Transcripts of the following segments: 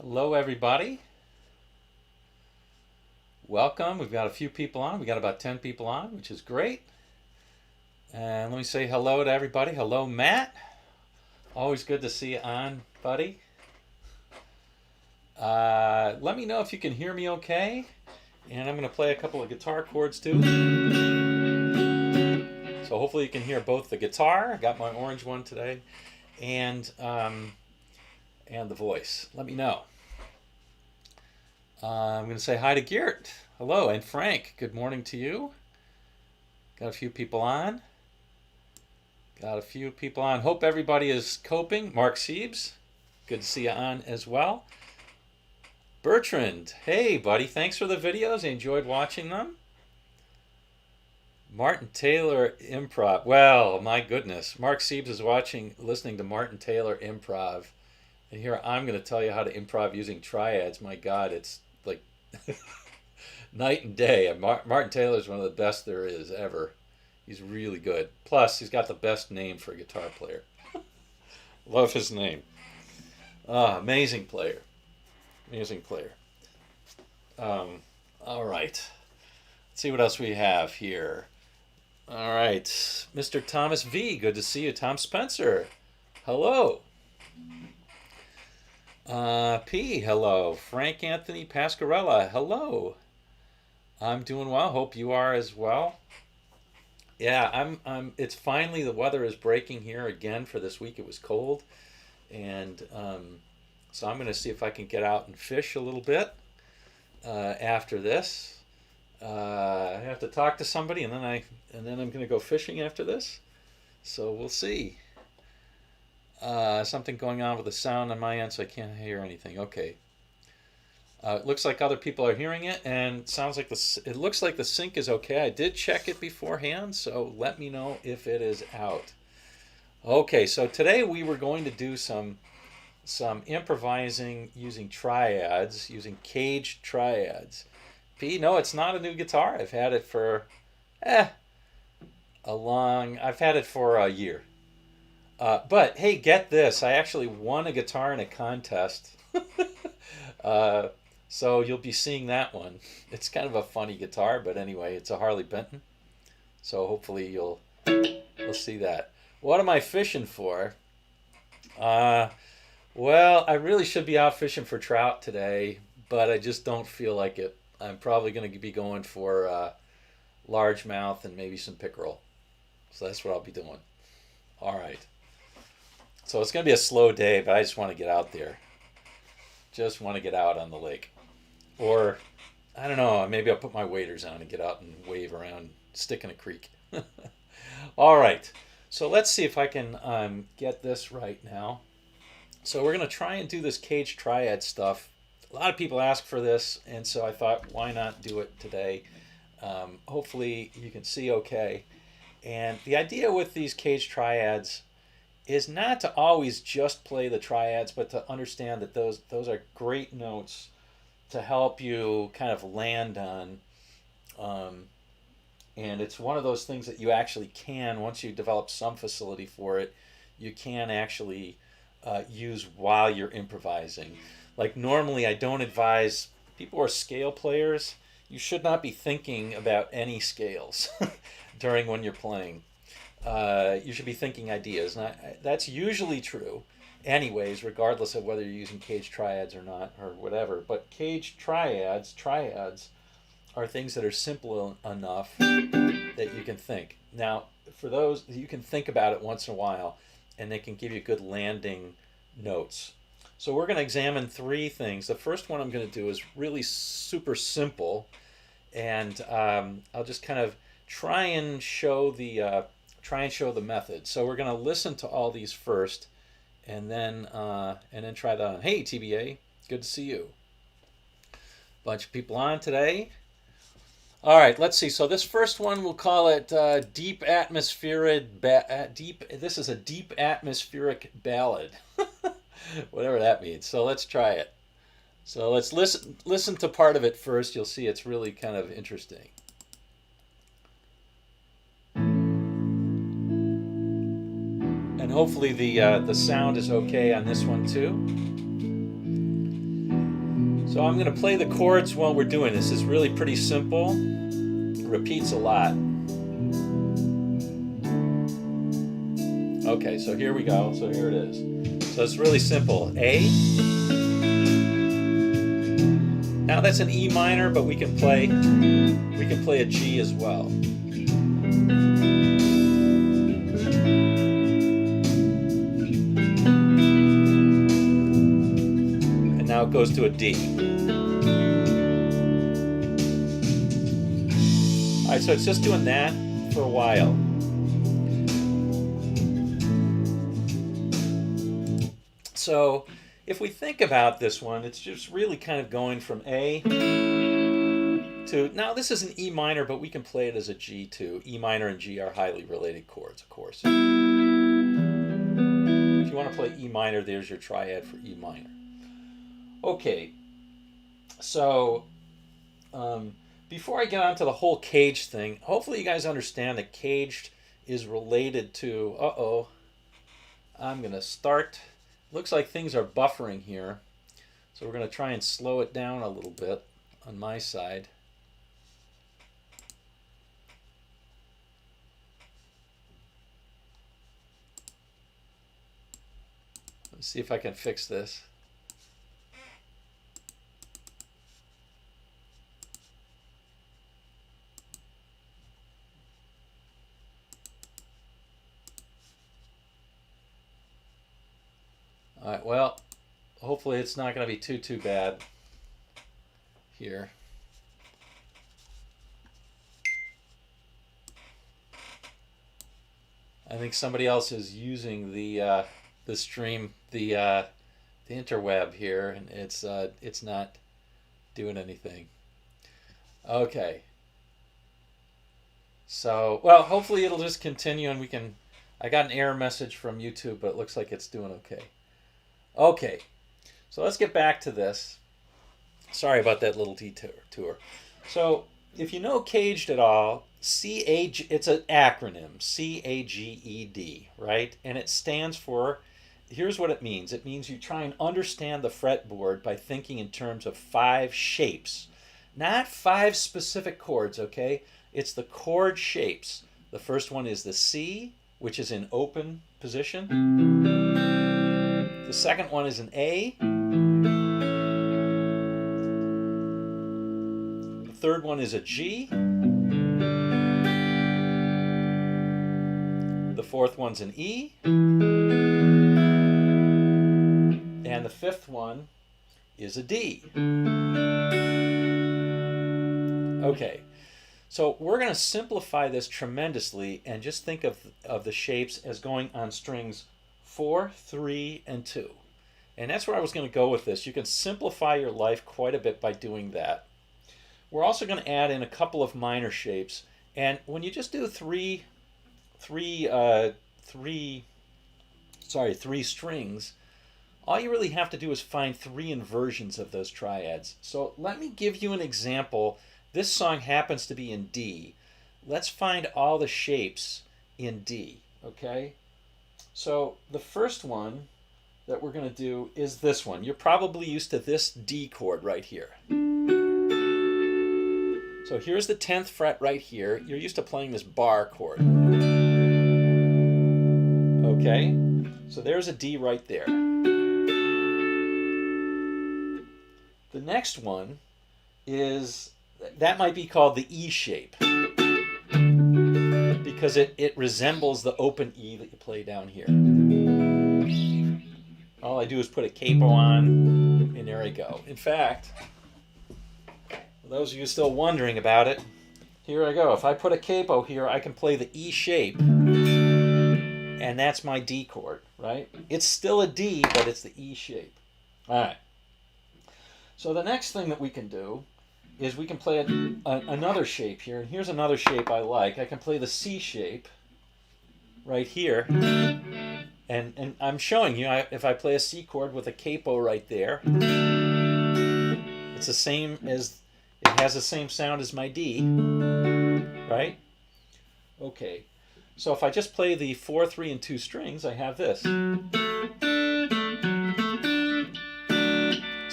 Hello, everybody. Welcome. We've got a few people on. We got about 10 people on, which is great. And let me say hello to everybody. Hello, Matt. Always good to see you on, buddy. Let me know if you can hear me okay. And I'm going to play a couple of guitar chords too. So hopefully you can hear both the guitar. I got my orange one today, and the voice. Let me know. I'm going to say hi to Geert. Hello, and Frank. Good morning to you. Got a few people on. Hope everybody is coping. Mark Siebes, good to see you on as well. Bertrand, hey buddy, thanks for the videos. I enjoyed watching them. Martin Taylor improv. Well, my goodness. Mark Siebes is listening to Martin Taylor improv. And here I'm going to tell you how to improv using triads. My God, it's like night and day. Martin Taylor is one of the best there is ever. He's really good. Plus, he's got the best name for a guitar player. Love his name. Amazing player. Amazing player. All right. Let's see what else we have here. All right. Mr. Thomas V. Good to see you. Tom Spencer. Hello. P. Hello. Frank Anthony Pascarella. Hello. I'm doing well. Hope you are as well. Yeah, it's finally, the weather is breaking here again for this week. It was cold, and so I'm going to see if I can get out and fish a little bit after this. I have to talk to somebody, and then I'm going to go fishing after this. So we'll see. Something going on with the sound on my end, so I can't hear anything. Okay. It looks like other people are hearing it, and it looks like the sync is okay. I did check it beforehand, so let me know if it is out. Okay, so today we were going to do some improvising using triads, using CAGED Triads. P, no, it's not a new guitar. I've had it for I've had it for a year. But hey, get this! I actually won a guitar in a contest. So you'll be seeing that one. It's kind of a funny guitar, but anyway, it's a Harley Benton. So hopefully you'll see that. What am I fishing for? Well, I really should be out fishing for trout today, but I just don't feel like it. I'm probably going to be going for largemouth and maybe some pickerel. So that's what I'll be doing. All right. So it's going to be a slow day, but I just want to get out there. Just want to get out on the lake. Or, I don't know, maybe I'll put my waders on and get out and wave around, stick in a creek. All right, so let's see if I can get this right now. So we're going to try and do this CAGED Triad stuff. A lot of people ask for this, and so I thought, why not do it today? Hopefully you can see okay. And the idea with these CAGED Triads is not to always just play the triads, but to understand that those are great notes to help you kind of land on. And it's one of those things that you actually can, once you develop some facility for it, you can actually use while you're improvising. Like normally I don't advise people who are scale players, you should not be thinking about any scales during when you're playing. You should be thinking ideas. Now, that's usually true anyways, regardless of whether you're using CAGED Triads or not, or whatever. But CAGED Triads are things that are simple enough that you can think. Now, for those, you can think about it once in a while, and they can give you good landing notes. So we're going to examine three things. The first one I'm going to do is really super simple, and I'll just kind of try and show the method. So we're going to listen to all these first, and then try that on. Hey TBA, good to see you. Bunch of people on today. All right, let's see. So this first one, we'll call it deep atmospheric. This is a deep atmospheric ballad, whatever that means. So let's try it. So let's listen to part of it first. You'll see it's really kind of interesting. And hopefully the sound is okay on this one too. So I'm going to play the chords while we're doing this. It's really pretty simple. It repeats a lot. Okay, so here we go. So here it is. So it's really simple. A. Now that's an E minor, but we can play a G as well. And now it goes to a D. All right, so it's just doing that for a while. So if we think about this one, it's just really kind of going from A to, now this is an E minor, but we can play it as a G too. E minor and G are highly related chords, of course. If you want to play E minor, there's your triad for E minor. Okay, so before I get on to the whole caged thing, hopefully you guys understand that caged is related to, I'm going to start. Looks like things are buffering here, so we're going to try and slow it down a little bit on my side. Let's see if I can fix this. All right, well, hopefully it's not going to be too bad here. I think somebody else is using the stream, the interweb here, and it's not doing anything. Okay. So, well, hopefully it'll just continue and we can. I got an error message from YouTube, but it looks like it's doing okay. Okay, so let's get back to this. Sorry about that little detour. So if you know CAGED at all, it's an acronym, CAGED, right? And it stands for, here's what it means. It means you try and understand the fretboard by thinking in terms of 5 shapes. Not 5 specific chords, okay? It's the chord shapes. The first one is the C, which is in open position. The second one is an A. The third one is a G. The fourth one's an E. And the fifth one is a D. Okay, so we're going to simplify this tremendously and just think of the shapes as going on strings 4, 3, and 2. And that's where I was going to go with this. You can simplify your life quite a bit by doing that. We're also going to add in a couple of minor shapes. And when you just do three strings, all you really have to do is find 3 inversions of those triads. So let me give you an example. This song happens to be in D. Let's find all the shapes in D, okay? So the first one that we're going to do is this one. You're probably used to this D chord right here. So here's the 10th fret right here. You're used to playing this bar chord. Okay, so there's a D right there. The next one is, that might be called the E shape, because it resembles the open E that you play down here. All I do is put a capo on, and there I go. In fact, for those of you still wondering about it, here I go. If I put a capo here, I can play the E shape, and that's my D chord, right? It's still a D, but it's the E shape. All right. So the next thing that we can do is we can play another shape here. And here's another shape I like. I can play the C shape right here. And I'm showing you, if I play a C chord with a capo right there, it's the same as, it has the same sound as my D, right? Okay, so if I just play the 4, 3, and 2 strings, I have this.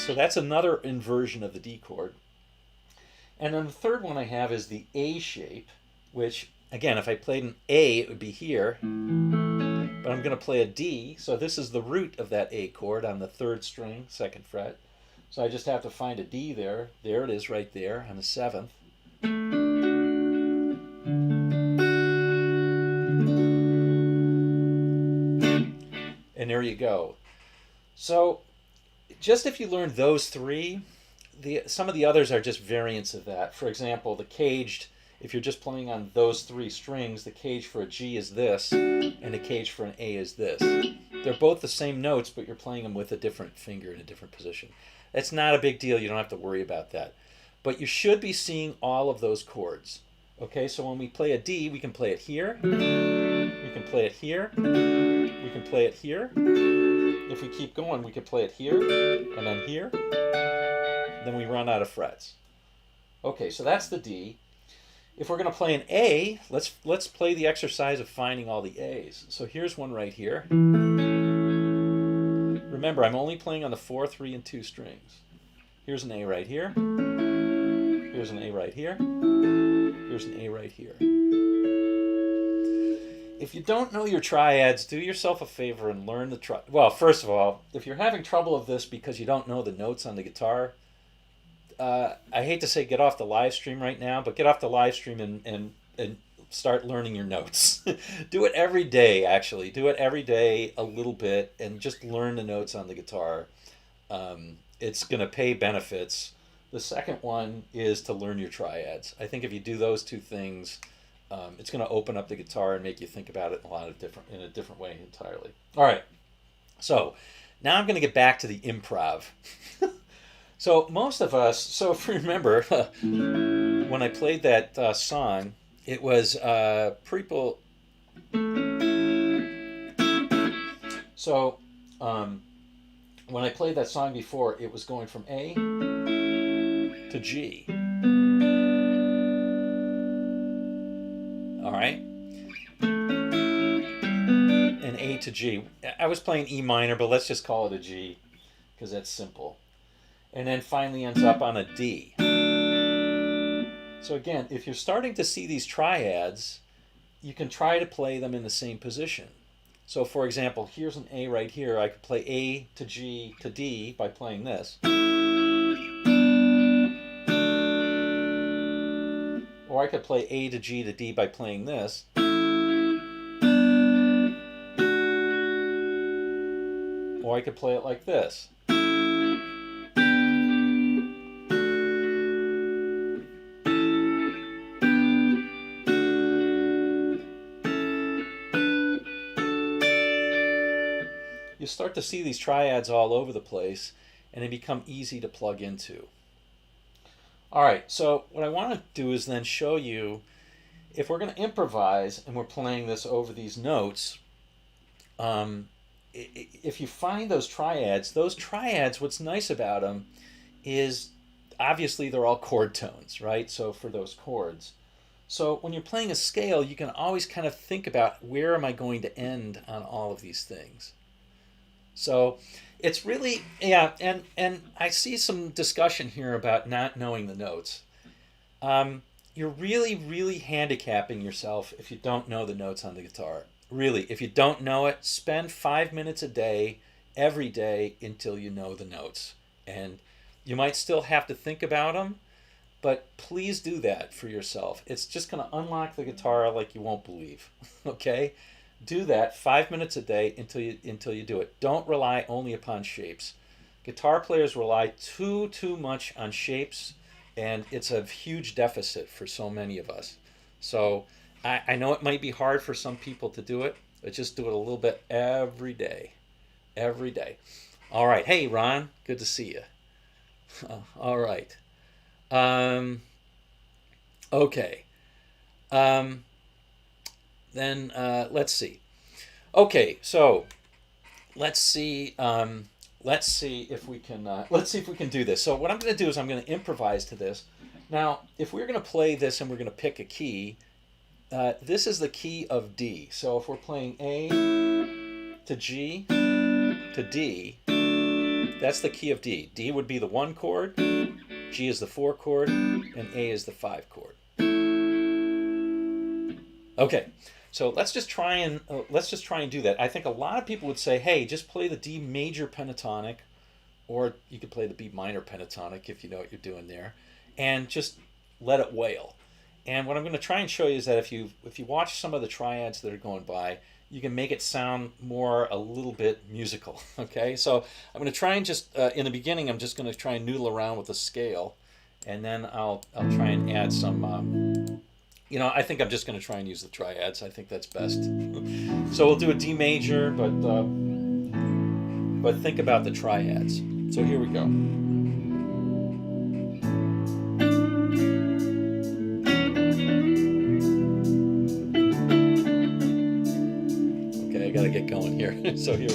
So that's another inversion of the D chord. And then the third one I have is the A shape, which, again, if I played an A, it would be here. But I'm going to play a D, so this is the root of that A chord on the 3rd string, 2nd fret. So I just have to find a D there. There it is right there on the 7th. And there you go. So just if you learn those 3, some of the others are just variants of that. For example, the caged, if you're just playing on those 3 strings, the caged for a G is this, and the caged for an A is this. They're both the same notes, but you're playing them with a different finger in a different position. That's not a big deal. You don't have to worry about that. But you should be seeing all of those chords. Okay, so when we play a D, we can play it here, we can play it here, we can play it here. If we keep going, we can play it here, and then here. Then we run out of frets. Okay, so that's the D. If we're going to play an A, let's play the exercise of finding all the A's. So here's one right here. Remember, I'm only playing on the 4, 3, and 2 strings. Here's an A right here. Here's an A right here. Here's an A right here. If you don't know your triads, do yourself a favor and learn the triad. Well, first of all, if you're having trouble with this because you don't know the notes on the guitar, I hate to say get off the live stream right now, but get off the live stream and start learning your notes. Do it every day, actually. Do it every day a little bit and just learn the notes on the guitar. It's going to pay benefits. The second one is to learn your triads. I think if you do those 2 things, it's going to open up the guitar and make you think about it in a different way entirely. All right. So now I'm going to get back to the improv. So most of us, so if you remember, when I played that song, it was people. So when I played that song before, it was going from A to G. All right. And A to G. I was playing E minor, but let's just call it a G because that's simple. And then finally ends up on a D. So again, if you're starting to see these triads, you can try to play them in the same position. So for example, here's an A right here. I could play A to G to D by playing this. Or I could play A to G to D by playing this. Or I could play it like this. You start to see these triads all over the place, and they become easy to plug into. All right, so what I want to do is then show you, if we're going to improvise and we're playing this over these notes, if you find those triads, what's nice about them is obviously they're all chord tones, right? So for those chords. So when you're playing a scale, you can always kind of think about where am I going to end on all of these things. So it's really, yeah, and I see some discussion here about not knowing the notes. You're really, really handicapping yourself if you don't know the notes on the guitar. Really, if you don't know it, spend 5 minutes a day, every day, until you know the notes. And you might still have to think about them, but please do that for yourself. It's just going to unlock the guitar like you won't believe, okay? Do that 5 minutes a day until you do it. Don't rely only upon shapes. Guitar players rely too much on shapes, and it's a huge deficit for so many of us. So I know it might be hard for some people to do it, but just do it a little bit every day. Every day. All right. Hey, Ron. Good to see you. All right. Okay. Then let's see. Okay, so let's see if we can do this. So what I'm going to do is I'm going to improvise to this. Now, if we're going to play this and we're going to pick a key, this is the key of D. So if we're playing A to G to D, That's the key of D. D would be the 1 chord, G is the 4 chord, and A is the 5 chord. Okay, so let's just try and do that. I think a lot of people would say, hey, just play the D major pentatonic, or you could play the B minor pentatonic if you know what you're doing there, and just let it wail. And what I'm going to try and show you is that if you watch some of the triads that are going by, you can make it sound more a little bit musical. Okay, so I'm going to try and just in the beginning, I'm just going to try and noodle around with the scale, and then I'll try and add some. I think I'm just going to try and use the triads. I think that's best. So we'll do a D major, but think about the triads. So here we go. Okay, I got to get going here. So here.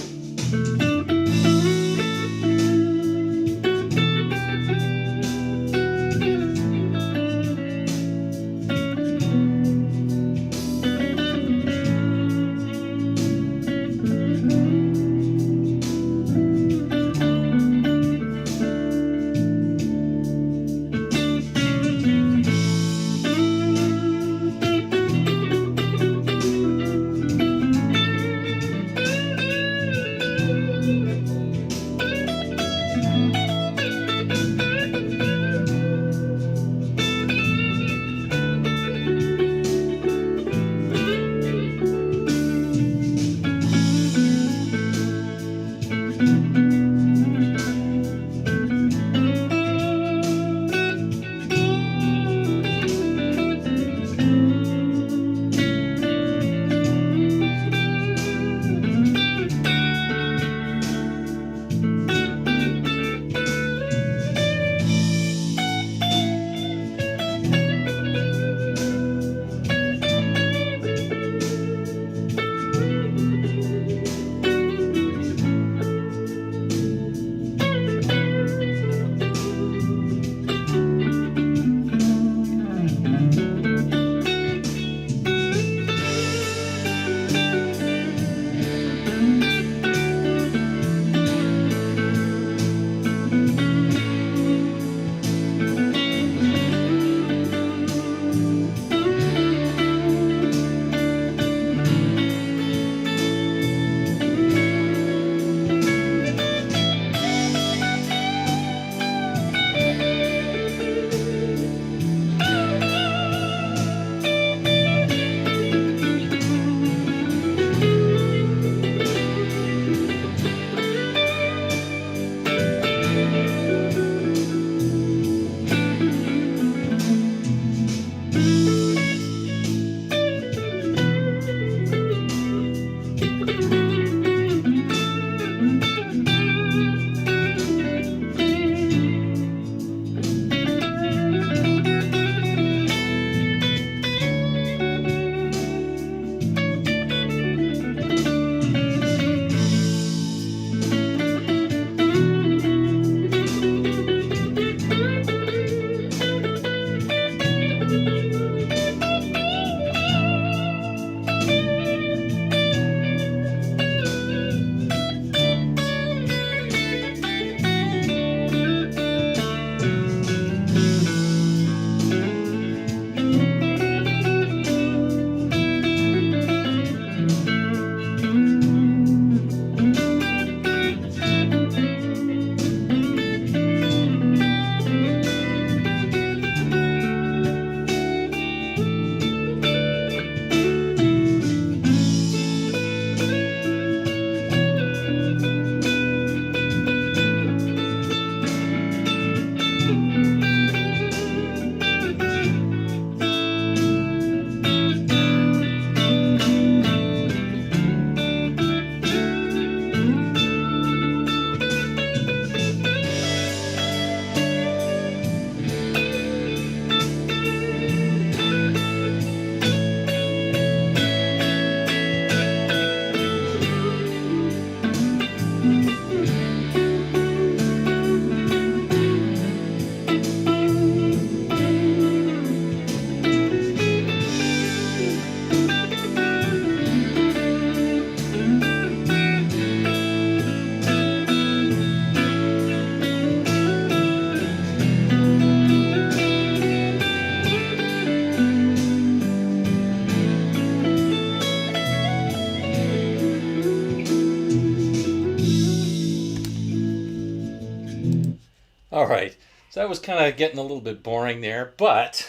All right. So that was kind of getting a little bit boring there, but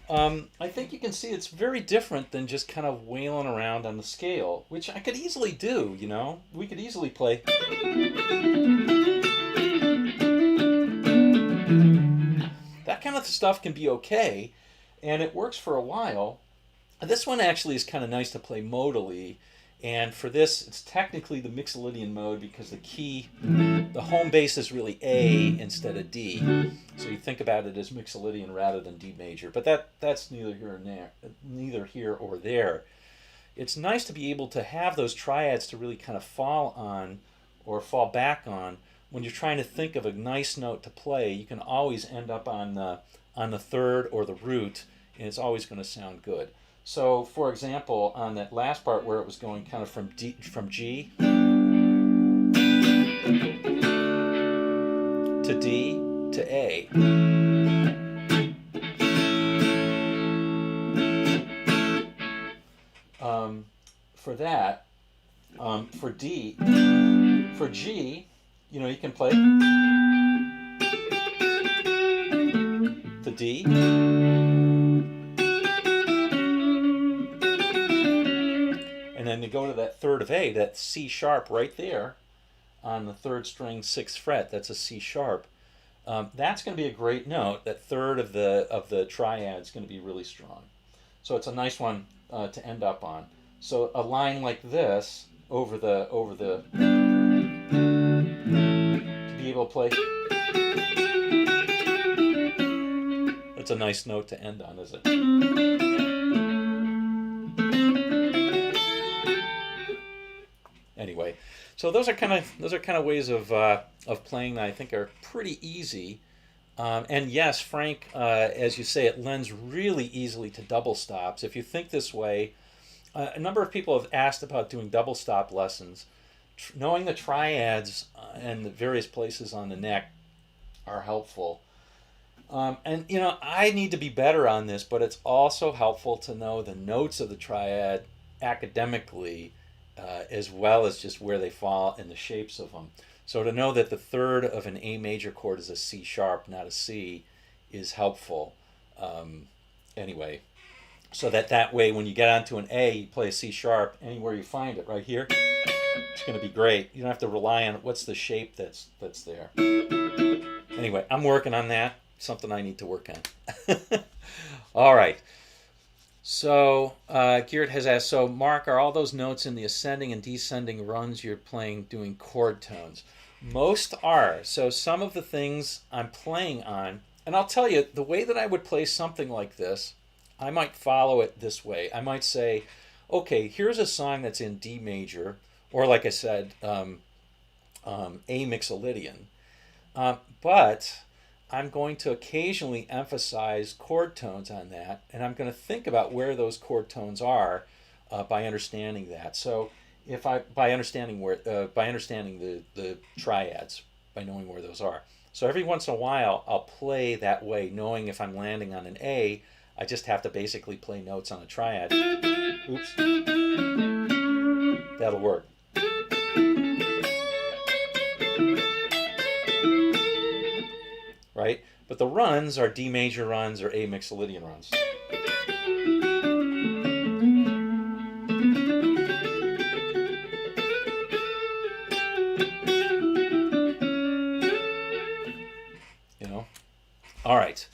I think you can see it's very different than just kind of wailing around on the scale, which I could easily do, you know? We could easily play. That kind of stuff can be okay, and it works for a while. This one actually is kind of nice to play modally, and for this, it's technically the Mixolydian mode because the key, the home bass is really A instead of D. So you think about it as Mixolydian rather than D major, but that's neither here or there. Neither here or there. It's nice to be able to have those triads to really kind of fall on or fall back on when you're trying to think of a nice note to play. You can always end up on the third or the root, and it's always going to sound good. So, for example, on that last part where it was going kind of from G to D to A, for that, for G, you know, you can play to D, and then you go to that third of A, that C sharp right there on the third string, 6th fret. That's a C sharp. That's going to be a great note. That third of the triad is going to be really strong. So it's a nice one to end up on. So a line like this over the to be able to play. It's a nice note to end on, isn't it? Anyway, so those are kind of ways of playing that I think are pretty easy. And yes, Frank, as you say, it lends really easily to double stops. If you think this way, a number of people have asked about doing double stop lessons. Knowing the triads and the various places on the neck are helpful. And you know, I need to be better on this, but it's also helpful to know the notes of the triad academically, as well as just where they fall and the shapes of them. So to know that the third of an A major chord is a C sharp, not a C, is helpful. Anyway, so that way when you get onto an A, you play a C sharp anywhere you find it. Right here, it's going to be great. You don't have to rely on what's the shape that's there. Anyway, I'm working on that. Something I need to work on. All right. So Geert has asked, so Mark, are all those notes in the ascending and descending runs you're playing doing chord tones? Most are. So some of the things I'm playing on, and I'll tell you, the way that I would play something like this, I might follow it this way. I might say, okay, here's a song that's in D major, or like I said, A Mixolydian. But I'm going to occasionally emphasize chord tones on that, and I'm going to think about where those chord tones are by understanding that. So, by understanding the triads, by knowing where those are. So every once in a while, I'll play that way, knowing if I'm landing on an A, I just have to basically play notes on a triad. Oops, that'll work. Right? But the runs are D major runs or A Mixolydian runs. You know? All right.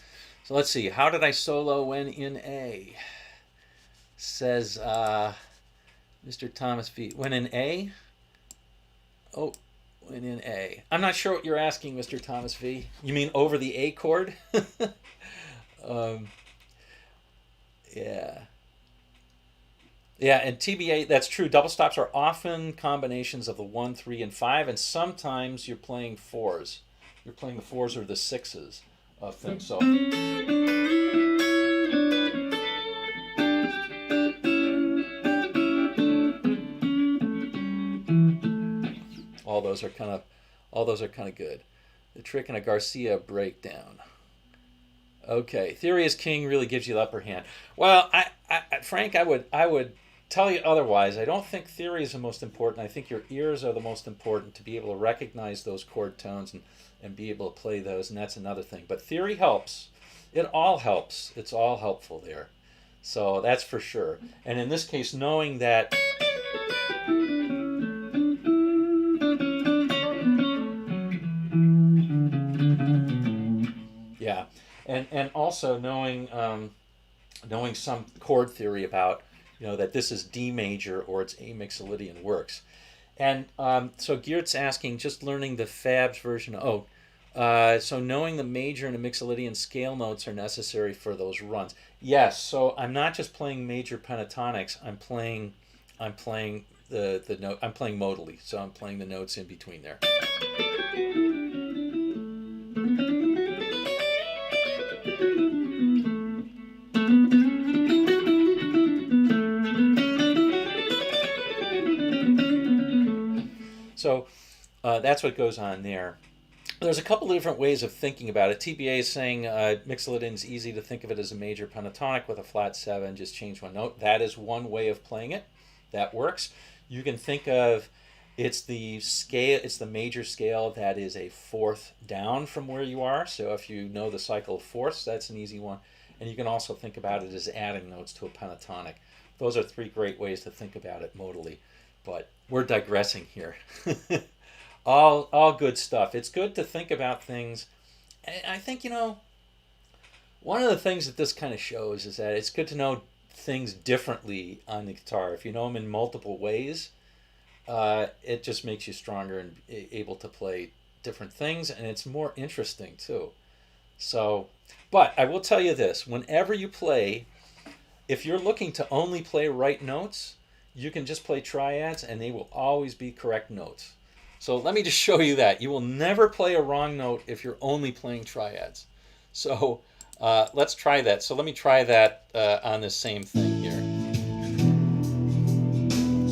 So let's see. How did I solo when in A? Says Mr. Thomas V. When in A? Oh, when in A. I'm not sure what you're asking, Mr. Thomas V. You mean over the A chord? Yeah. Yeah, and TBA, that's true. Double stops are often combinations of the 1, 3, and 5, and sometimes you're playing 4s. You're playing the 4s or the 6s of things. So all those are kind of good. The trick in a Garcia breakdown. Okay, theory is king really gives you the upper hand. Well, Frank, I would tell you otherwise. I don't think theory is the most important. I think your ears are the most important to be able to recognize those chord tones and be able to play those, and that's another thing. But theory helps. It all helps. It's all helpful there. So that's for sure. And in this case, knowing that yeah, and also knowing some chord theory about that this is D major or it's A mixolydian works. And so Geert's asking, just learning the Fabs version. So knowing the major and the mixolydian scale notes are necessary for those runs. Yes. So I'm not just playing major pentatonics. I'm playing the note. I'm playing modally. So I'm playing the notes in between there. So that's what goes on there. There's a couple of different ways of thinking about it. TBA is saying mixolydian is easy to think of it as a major pentatonic with a flat 7, just change one note. That is one way of playing it. That works. You can think of it's the major scale that is a fourth down from where you are. So if you know the cycle of fourths, that's an easy one. And you can also think about it as adding notes to a pentatonic. Those are 3 great ways to think about it modally. But we're digressing here. all good stuff. It's good to think about things. I think, one of the things that this kind of shows is that it's good to know things differently on the guitar. If you know them in multiple ways, it just makes you stronger and able to play different things, and it's more interesting too. So, but I will tell you this, whenever you play, if you're looking to only play right notes, you can just play triads and they will always be correct notes. So let me just show you that. You will never play a wrong note if you're only playing triads. So let's try that. So let me try that on this same thing here.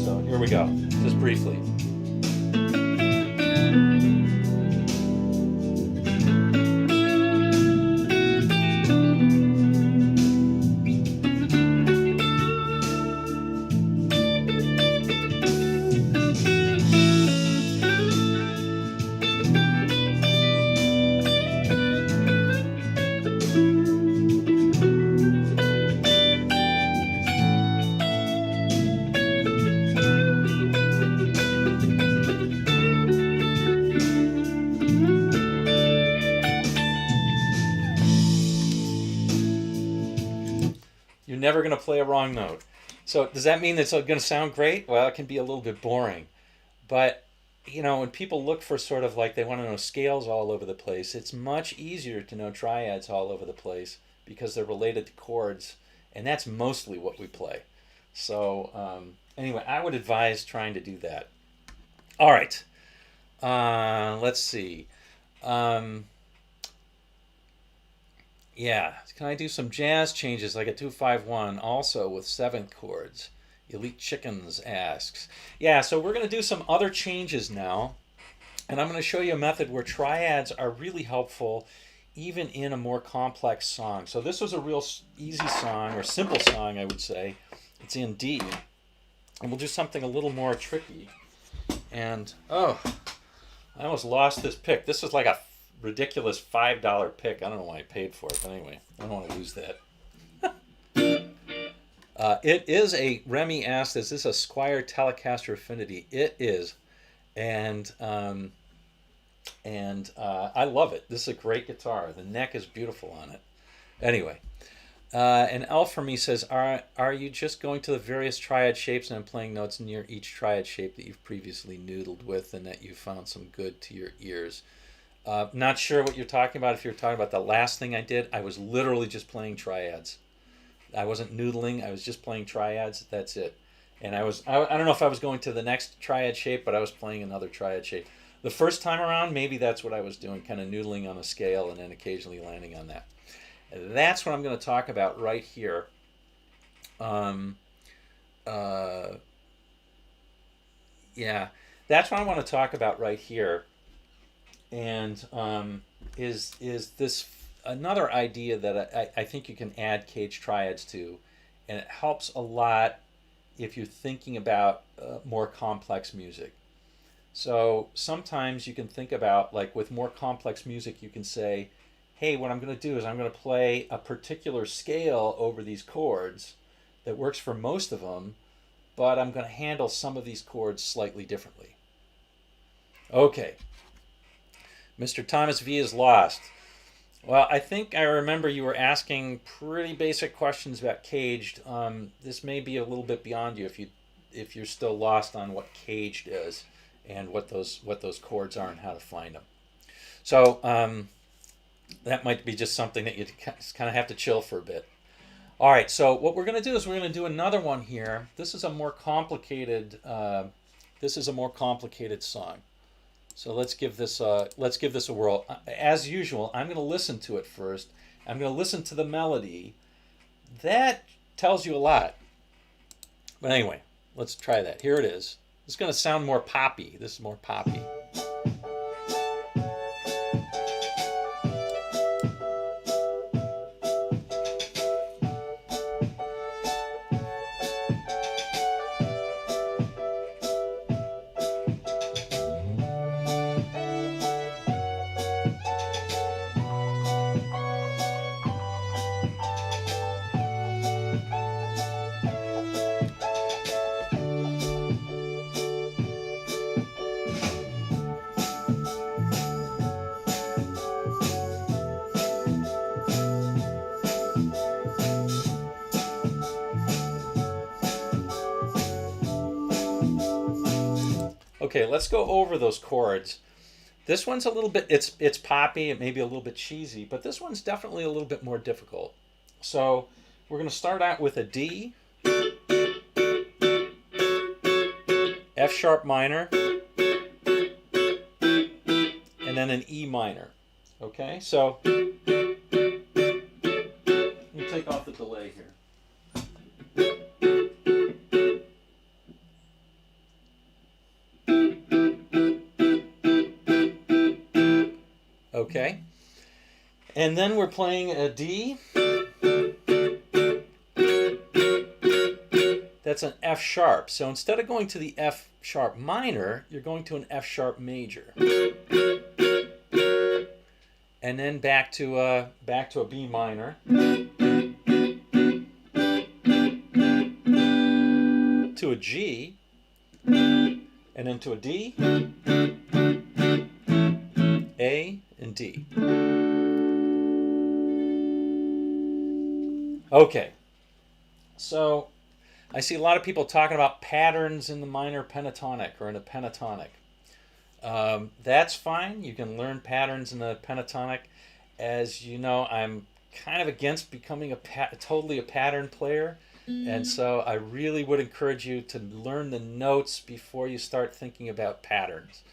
So here we go, just briefly. Never going to play a wrong note. So does that mean it's going to sound great? Well, it can be a little bit boring. But, when people look for sort of like they want to know scales all over the place, it's much easier to know triads all over the place because they're related to chords, and that's mostly what we play. So anyway, I would advise trying to do that. All right. Let's see. Yeah, can I do some jazz changes like a 2-5-1 also with 7th chords? Elite Chickens asks. Yeah, so we're going to do some other changes now. And I'm going to show you a method where triads are really helpful even in a more complex song. So this was a real easy song, or simple song, I would say. It's in D. And we'll do something a little more tricky. And, I almost lost this pick. This is like a ridiculous $5 pick. I don't know why I paid for it, but anyway, I don't want to lose that. It is Remy asked, is this a Squier Telecaster Affinity? It is. And I love it. This is a great guitar. The neck is beautiful on it. Anyway, and L for me says, are you just going to the various triad shapes and playing notes near each triad shape that you've previously noodled with and that you found some good to your ears? Not sure what you're talking about. If you're talking about the last thing I did, I was literally just playing triads. I wasn't noodling. I was just playing triads. That's it. And I don't know if I was going to the next triad shape, but I was playing another triad shape. The first time around, maybe that's what I was doing, kind of noodling on a scale and then occasionally landing on that. And that's what I'm going to talk about right here. Yeah, that's what I want to talk about right here. And is this another idea that I think you can add CAGED Triads to, and it helps a lot if you're thinking about more complex music. So sometimes you can think about, like with more complex music, you can say, hey, what I'm going to do is I'm going to play a particular scale over these chords that works for most of them, but I'm going to handle some of these chords slightly differently. Okay. Mr. Thomas V is lost. Well, I think I remember you were asking pretty basic questions about caged. This may be a little bit beyond you if you're still lost on what caged is and what those chords are and how to find them. So that might be just something that you kind of have to chill for a bit. All right. So what we're going to do is we're going to do another one here. This is a more complicated. This is a more complicated song. So let's give this a whirl. As usual, I'm going to listen to it first. I'm going to listen to the melody. That tells you a lot. But anyway, let's try that. Here it is. It's going to sound more poppy. This is more poppy. Okay, let's go over those chords. This one's a little bit, it's poppy, it may be a little bit cheesy, but this one's definitely a little bit more difficult. So we're going to start out with a D, F sharp minor, and then an E minor. Okay, so let me take off the delay here. Okay, and then we're playing a D. That's an F sharp. So instead of going to the F sharp minor, you're going to an F sharp major, and then back to a B minor, to a G, and then to a D, A, and D. Okay, so I see a lot of people talking about patterns in the minor pentatonic or in a pentatonic. That's fine. You can learn patterns in the pentatonic. As you know, I'm kind of against becoming totally a pattern player. And so I really would encourage you to learn the notes before you start thinking about patterns.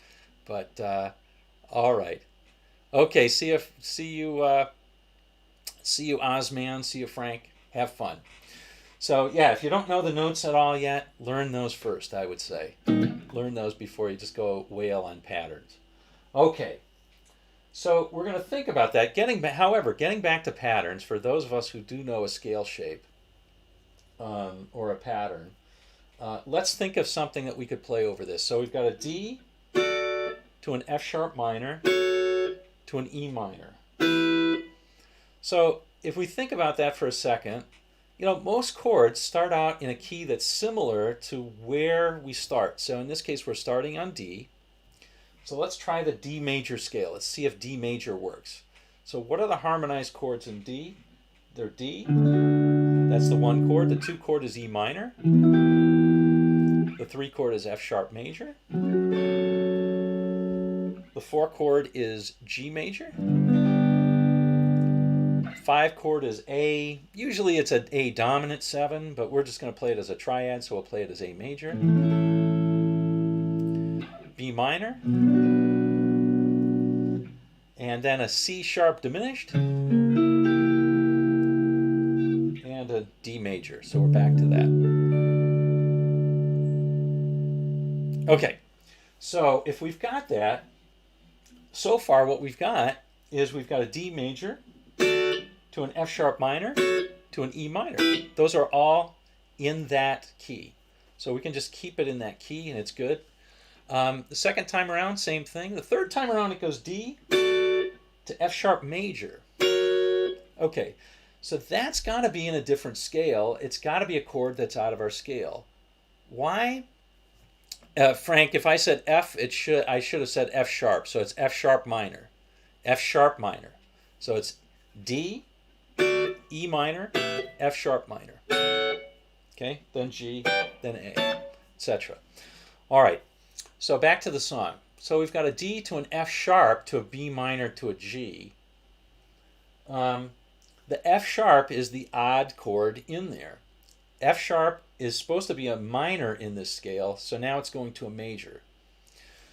But all right. Okay, see you Ozman, see you Frank. Have fun. So yeah, if you don't know the notes at all yet, learn those first, I would say. Learn those before you just go wail on patterns. Okay, so we're going to think about that. However, getting back to patterns, for those of us who do know a scale shape or a pattern, let's think of something that we could play over this. So we've got a D to an F sharp minor to an E minor. So if we think about that for a second, you know, most chords start out in a key that's similar to where we start. So in this case, we're starting on D. So let's try the D major scale. Let's see if D major works. So what are the harmonized chords in D? They're D. That's the one chord. The two chord is E minor. The three chord is F sharp major. The four chord is G major. Five chord is A. Usually it's an A dominant 7, but we're just going to play it as a triad, so we'll play it as A major. B minor. And then a C sharp diminished. And a D major. So we're back to that. Okay, so if we've got that, so far what we've got is we've got a D major to an F sharp minor to an E minor. Those are all in that key. So we can just keep it in that key and it's good. The second time around, same thing. The third time around, it goes D to F sharp major. Okay, so that's got to be in a different scale. It's got to be a chord that's out of our scale. Why? Frank, if I said F, I should have said F sharp. So it's F sharp minor. F sharp minor. So it's D, E minor, F sharp minor. Okay, then G, then A, etc. All right, so back to the song. So we've got a D to an F sharp to a B minor to a G. The F sharp is the odd chord in there. F sharp is supposed to be a minor in this scale, so now it's going to a major.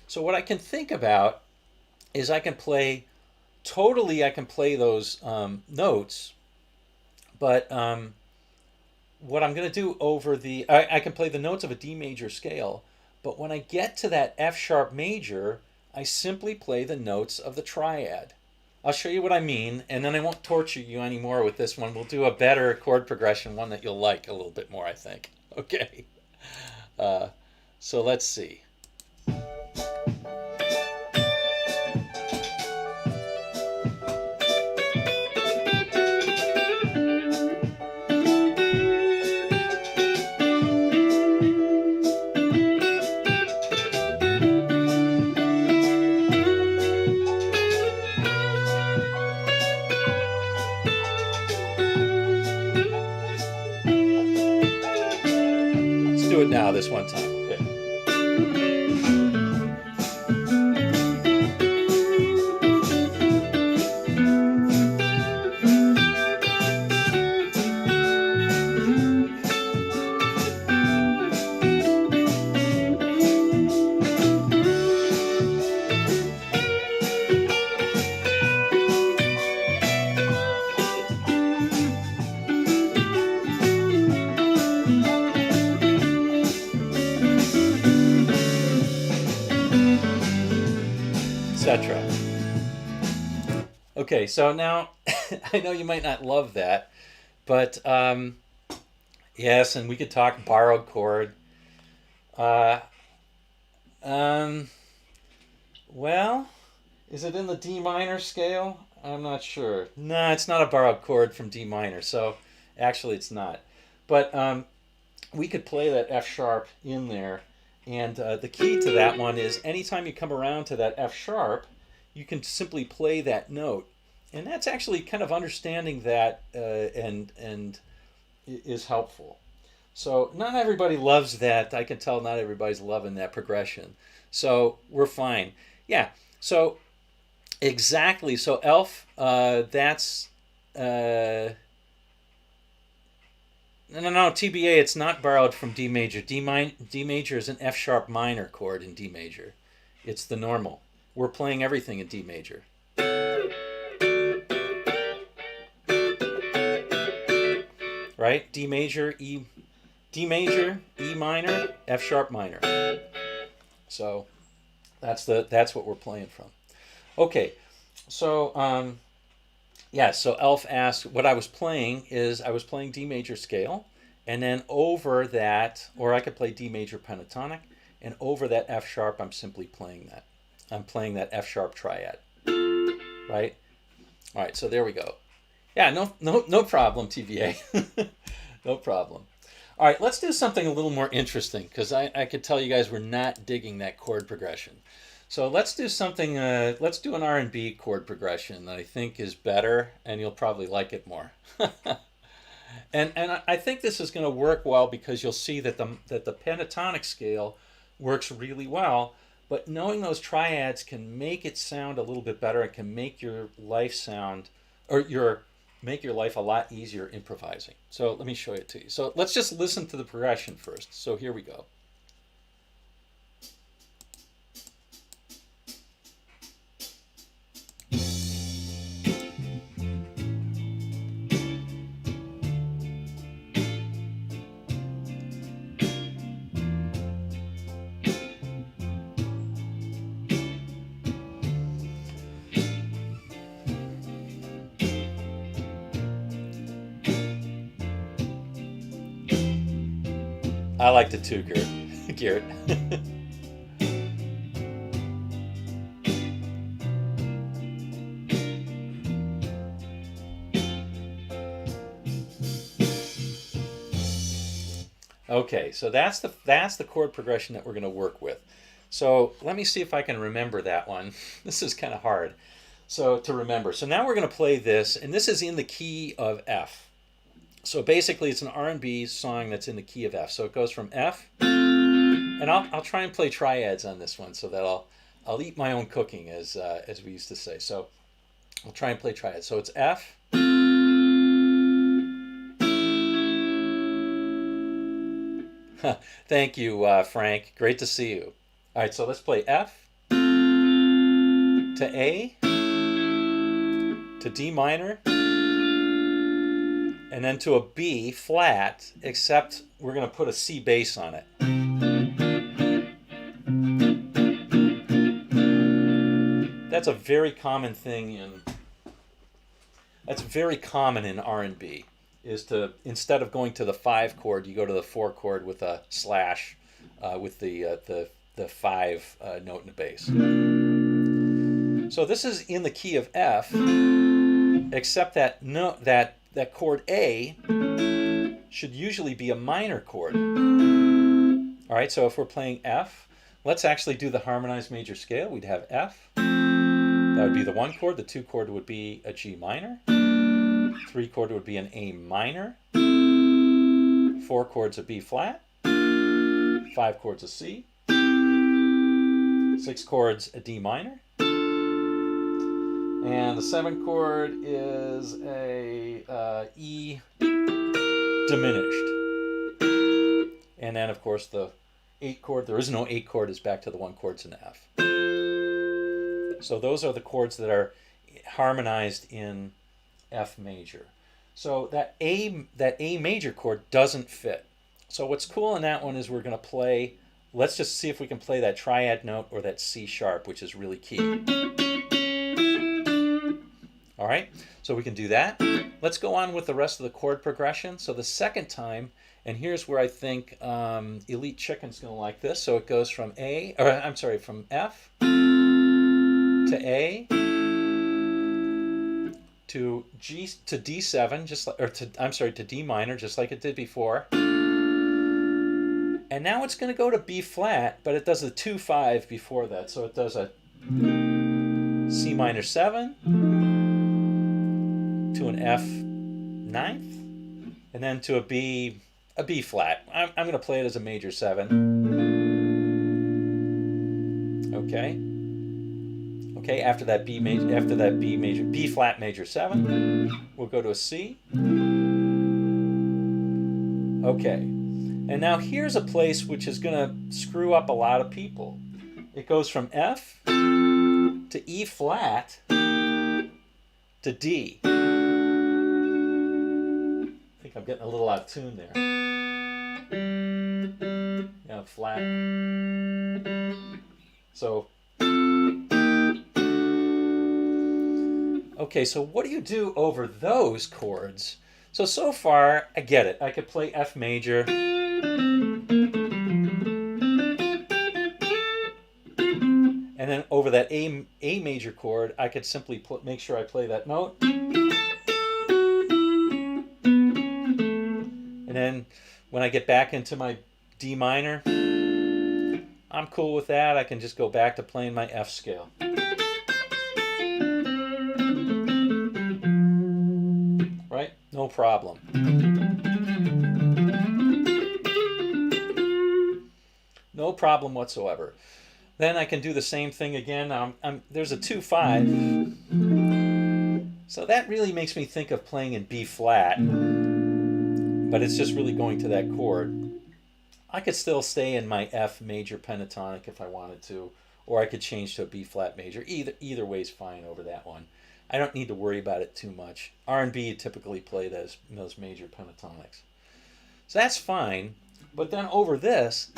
So what I can think about is I can play those notes, but what I'm going to do I can play the notes of a D major scale, but when I get to that F sharp major, I simply play the notes of the triad. I'll show you what I mean, and then I won't torture you anymore with this one. We'll do a better chord progression, one that you'll like a little bit more, I think. Okay. So let's see. Do it now this one time. Okay. Etc. Okay, so now I know you might not love that, but yes, and we could talk borrowed chord. Well, is it in the D minor scale? I'm not sure. No, it's not a borrowed chord from D minor, so actually it's not. But we could play that F sharp in there. And the key to that one is anytime you come around to that F sharp, you can simply play that note. And that's actually kind of understanding that and is helpful. So not everybody loves that. I can tell not everybody's loving that progression. So we're fine. Yeah, so exactly. So Elf, that's... No, TBA, it's not borrowed from D major. D major is an F sharp minor chord in D major. It's the normal. We're playing everything in D major. Right? D major, E minor, F sharp minor. So that's what we're playing from. Okay, so yeah, so Elf asked, what I was playing is I was playing D major scale, and then over that, or I could play D major pentatonic, and over that F sharp, I'm simply playing that. I'm playing that F sharp triad, right? All right, so there we go. Yeah, no problem, TBA. No problem. All right, let's do something a little more interesting, because I could tell you guys were not digging that chord progression. So let's do something, let's do an R&B chord progression that I think is better, and you'll probably like it more. and I think this is going to work well because you'll see that the pentatonic scale works really well, but knowing those triads can make it sound a little bit better. It can make your life sound, or make your life a lot easier improvising. So let me show it to you. So let's just listen to the progression first. So here we go. I liked it too, Garrett. Okay, so that's the chord progression that we're going to work with. So let me see if I can remember that one. This is kind of hard. So to remember. So now we're going to play this, and this is in the key of F. So basically, it's an R&B song that's in the key of F. So it goes from F, and I'll try and play triads on this one, so that I'll eat my own cooking, as we used to say. So I'll try and play triads. So it's F. Thank you, Frank. Great to see you. All right, so let's play F to A to D minor, and then to a B flat, except we're going to put a C bass on it. That's a very common thing that's very common in R&B, is to, instead of going to the 5 chord, you go to the 4 chord with a slash with the 5 note in the bass. So this is in the key of F, except that that chord A should usually be a minor chord. All right, so if we're playing F, let's actually do the harmonized major scale. We'd have F. That would be the 1 chord. The 2 chord would be a G minor. 3 chord would be an A minor. 4 chords a B flat. 5 chords a C. 6 chords a D minor. And the 7 chord is a E diminished. And then, of course, the 8 chord, there is no 8 chord, is back to the 1 chords in F. So those are the chords that are harmonized in F major. So that A major chord doesn't fit. So what's cool in that one is we're going to play, let's just see if we can play that triad note or that C sharp, which is really key. All right, so we can do that. Let's go on with the rest of the chord progression. So the second time, and here's where I think Elite Chicken's going to like this. So it goes from from F to A to G to D7, to D minor, just like it did before. And now it's going to go to B flat, but it does a 2-5 before that. So it does a C minor 7 to an F ninth, and then to a B flat. I'm going to play it as a major 7. Okay. After that B flat major 7, we'll go to a C. Okay. And now here's a place which is going to screw up a lot of people. It goes from F to E flat to D. I think I'm getting a little out of tune there. Yeah, flat. So, okay, so what do you do over those chords? So far, I get it. I could play F major. And then over that A major chord, I could simply make sure I play that note. And then when I get back into my D minor, I'm cool with that. I can just go back to playing my F scale. Right? No problem. No problem whatsoever. Then I can do the same thing again. There's a 2-5. So that really makes me think of playing in B flat. But it's just really going to that chord. I could still stay in my F major pentatonic if I wanted to. Or I could change to a B flat major. Either way is fine over that one. I don't need to worry about it too much. R&B typically play those major pentatonics. So that's fine. But then over this...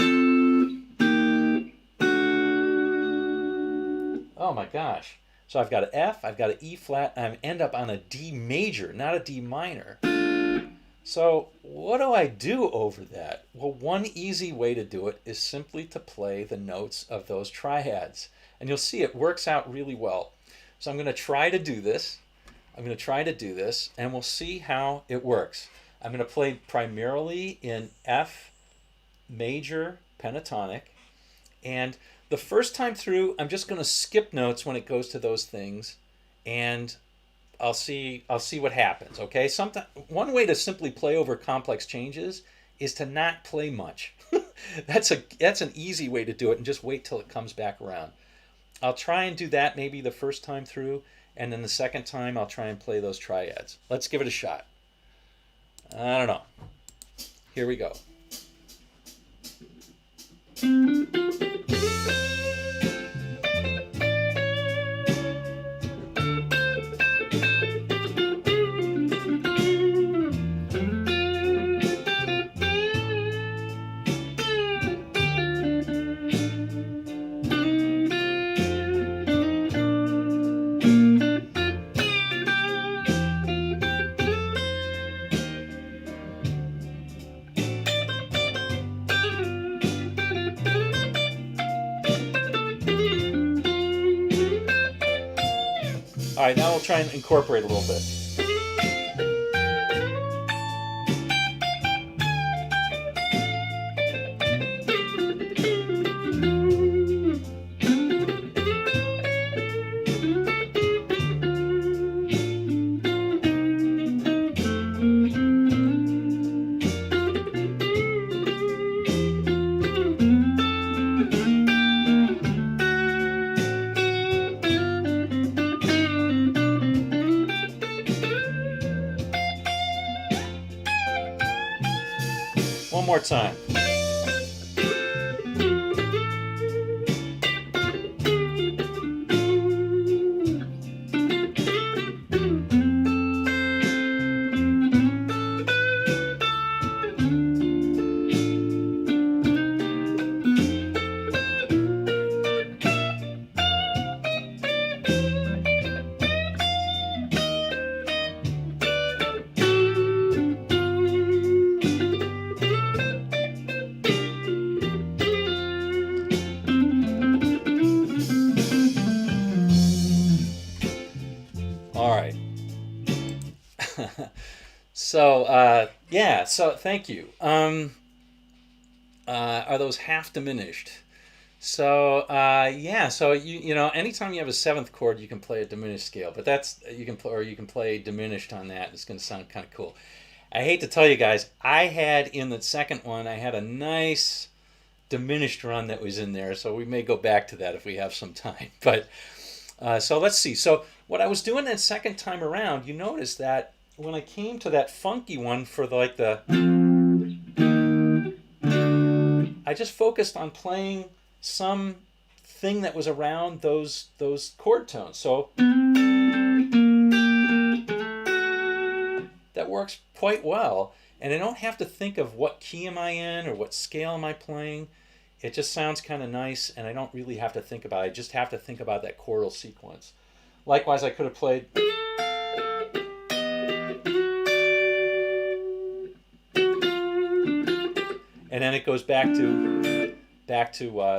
Oh my gosh. So I've got an F, I've got an E flat, and I end up on a D major, not a D minor. So what do I do over that? Well, one easy way to do it is simply to play the notes of those triads. And you'll see it works out really well. So I'm going to try to do this. And we'll see how it works. I'm going to play primarily in F major pentatonic. And the first time through, I'm just going to skip notes when it goes to those things, and I'll see what happens. Okay. One way to simply play over complex changes is to not play much. That's an easy way to do it, and just wait till it comes back around. I'll try and do that maybe the first time through, and then the second time I'll try and play those triads. Let's give it a shot. I don't know. Here we go. All right, now we'll try and incorporate a little bit. One more time. All right. Yeah, so thank you. Are those half diminished? So yeah, so you know, anytime you have a seventh chord, you can play a diminished scale, but you can play diminished on that. It's going to sound kind of cool. I hate to tell you guys, I had in the second one, I had a nice diminished run that was in there, so we may go back to that if we have some time. But so let's see. So what I was doing that second time around, you notice that when I came to that funky one for I just focused on playing some thing that was around those chord tones. So that works quite well, and I don't have to think of what key am I in or what scale am I playing. It just sounds kind of nice, and I don't really have to think about it. I just have to think about that chordal sequence. Likewise, I could have played. And then it goes back to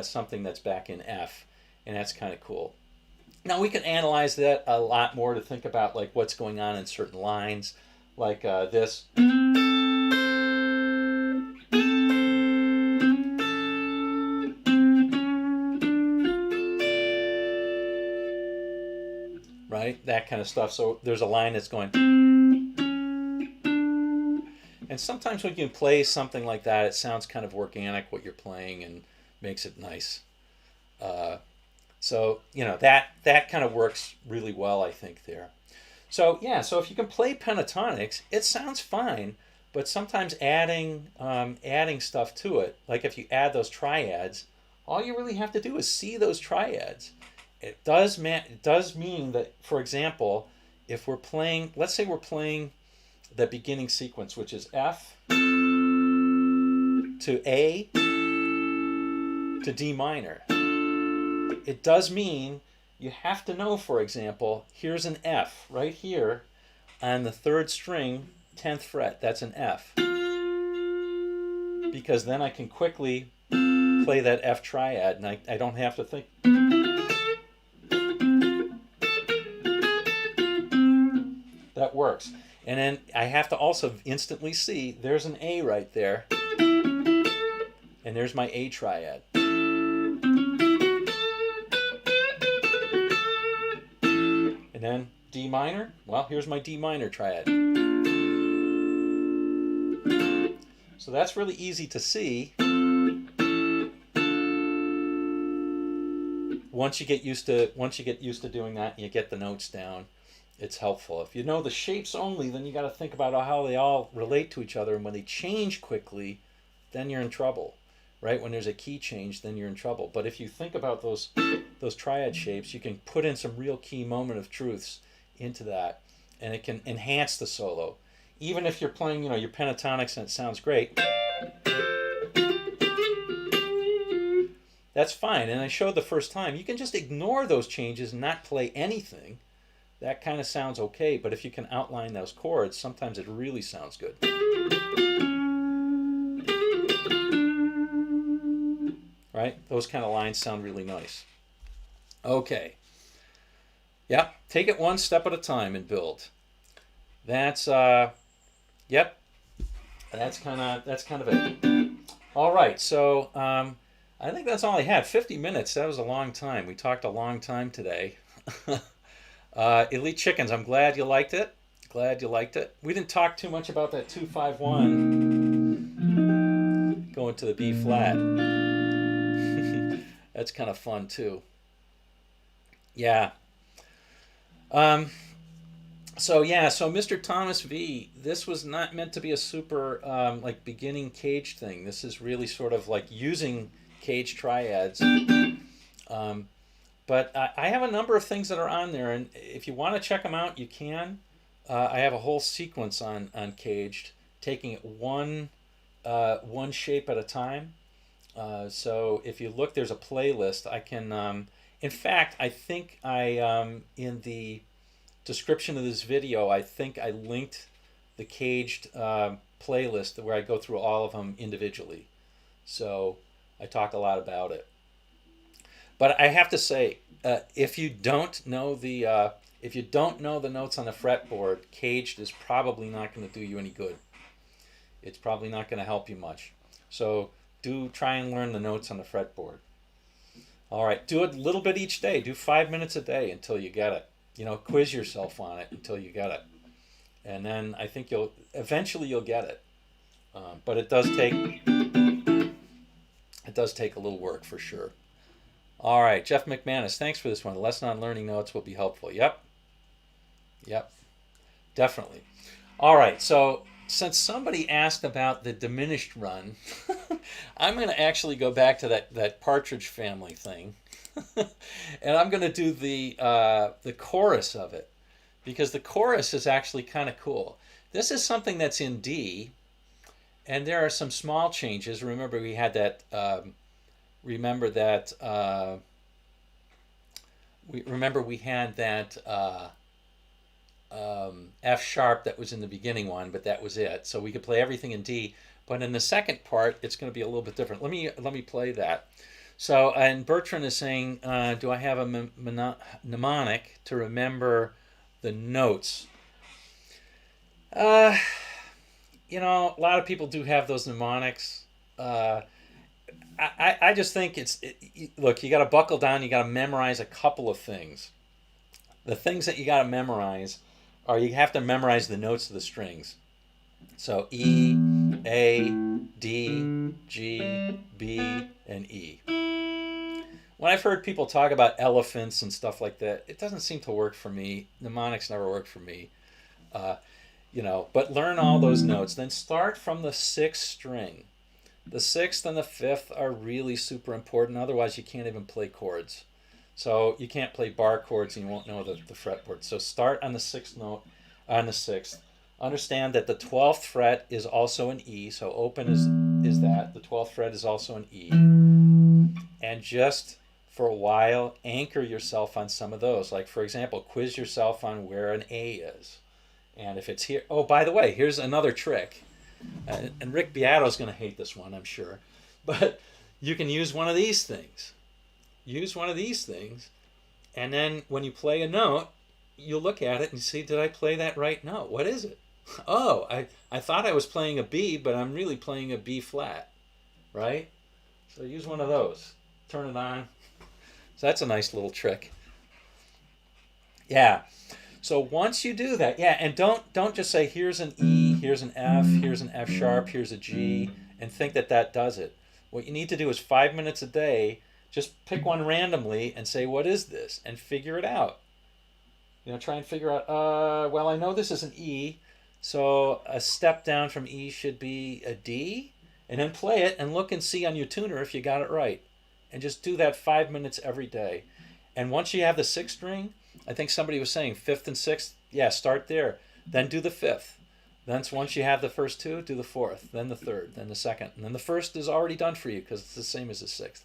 something that's back in F, and that's kind of cool. Now we can analyze that a lot more to think about like what's going on in certain lines, like this. Right? That kind of stuff. So there's a line that's going. And sometimes when you can play something like that, it sounds kind of organic what you're playing and makes it nice. So, you know, that kind of works really well, I think, there. So, yeah, so if you can play pentatonics, it sounds fine, but sometimes adding stuff to it, like if you add those triads, all you really have to do is see those triads. It does mean that, for example, if we're playing, let's say we're playing the beginning sequence, which is F to A to D minor. It does mean you have to know, for example, here's an F right here on the third string 10th fret, that's an F. Because then I can quickly play that F triad, and I don't have to think. That works. And then I have to also instantly see there's an A right there, and there's my A triad. And then D minor, well, here's my D minor triad. So that's really easy to see. Once you get used to doing that, and you get the notes down, it's helpful. If you know the shapes only, then you got to think about how they all relate to each other, and when they change quickly, then you're in trouble, right? When there's a key change, then you're in trouble. But if you think about those triad shapes, you can put in some real key moment of truths into that, and it can enhance the solo. Even if you're playing, your pentatonics and it sounds great, that's fine. And I showed the first time, you can just ignore those changes and not play anything. That kind of sounds okay, but if you can outline those chords, sometimes it really sounds good. Right? Those kind of lines sound really nice. Okay. Yeah, take it one step at a time and build. That's yep. That's kind of it. All right, so I think that's all I had. 50 minutes. That was a long time. We talked a long time today. Elite Chickens, I'm glad you liked it. Glad you liked it. We didn't talk too much about that 2-5-1 going to the B flat. That's kind of fun too. Yeah. So Mr. Thomas V, this was not meant to be a super like beginning CAGED thing. This is really sort of like using CAGED Triads. But I have a number of things that are on there, and if you want to check them out, you can. I have a whole sequence on CAGED, taking it one shape at a time. So if you look, there's a playlist. I can, in fact, I think in the description of this video, I think I linked the CAGED playlist where I go through all of them individually. So I talk a lot about it. But I have to say, if you don't know the notes on the fretboard, CAGED is probably not going to do you any good. It's probably not going to help you much. So do try and learn the notes on the fretboard. All right, do it a little bit each day. Do 5 minutes a day until you get it. Quiz yourself on it until you get it, and then I think eventually you'll get it. But it does take a little work for sure. All right, Jeff McManus, thanks for this one. The lesson on learning notes will be helpful. Yep, definitely. All right, so since somebody asked about the diminished run, I'm going to actually go back to that Partridge Family thing, and I'm going to do the chorus of it, because the chorus is actually kind of cool. This is something that's in D, and there are some small changes. Remember, we had that. We had that F sharp that was in the beginning one, but that was it. So we could play everything in D. But in the second part, it's going to be a little bit different. Let me play that. So, and Bertrand is saying, do I have a mnemonic to remember the notes? A lot of people do have those mnemonics. I just think look, you got to buckle down. You got to memorize a couple of things. The things that you got to memorize are you have to memorize the notes of the strings. So E, A, D, G, B, and E. When I've heard people talk about elephants and stuff like that, it doesn't seem to work for me. Mnemonics never work for me. But learn all those notes. Then start from the 6th string. The 6th and the 5th are really super important. Otherwise, you can't even play chords. So you can't play bar chords and you won't know the fretboard. So start on the 6th note, on the 6th. Understand that the 12th fret is also an E. So open is that. The 12th fret is also an E. And just for a while, anchor yourself on some of those. Like, for example, quiz yourself on where an A is. And if it's here, oh, by the way, here's another trick. And Rick Beato's going to hate this one, I'm sure. But you can use one of these things. Use one of these things, and then when you play a note, you look at it and see, did I play that right note? What is it? Oh, I thought I was playing a B, but I'm really playing a B flat, right? So use one of those. Turn it on. So that's a nice little trick. Yeah. So once you do that, yeah, and don't just say here's an E, here's an F, here's an F sharp, here's a G, and think that that does it. What you need to do is 5 minutes a day, just pick one randomly and say, what is this? And figure it out. You know, try and figure out, well, I know this is an E, so a step down from E should be a D, and then play it and look and see on your tuner if you got it right. And just do that 5 minutes every day. And once you have the sixth string, I think somebody was saying fifth and sixth, yeah, start there. Then do the fifth. Then once you have the first two, do the fourth, then the third, then the second. And then the first is already done for you because it's the same as the sixth.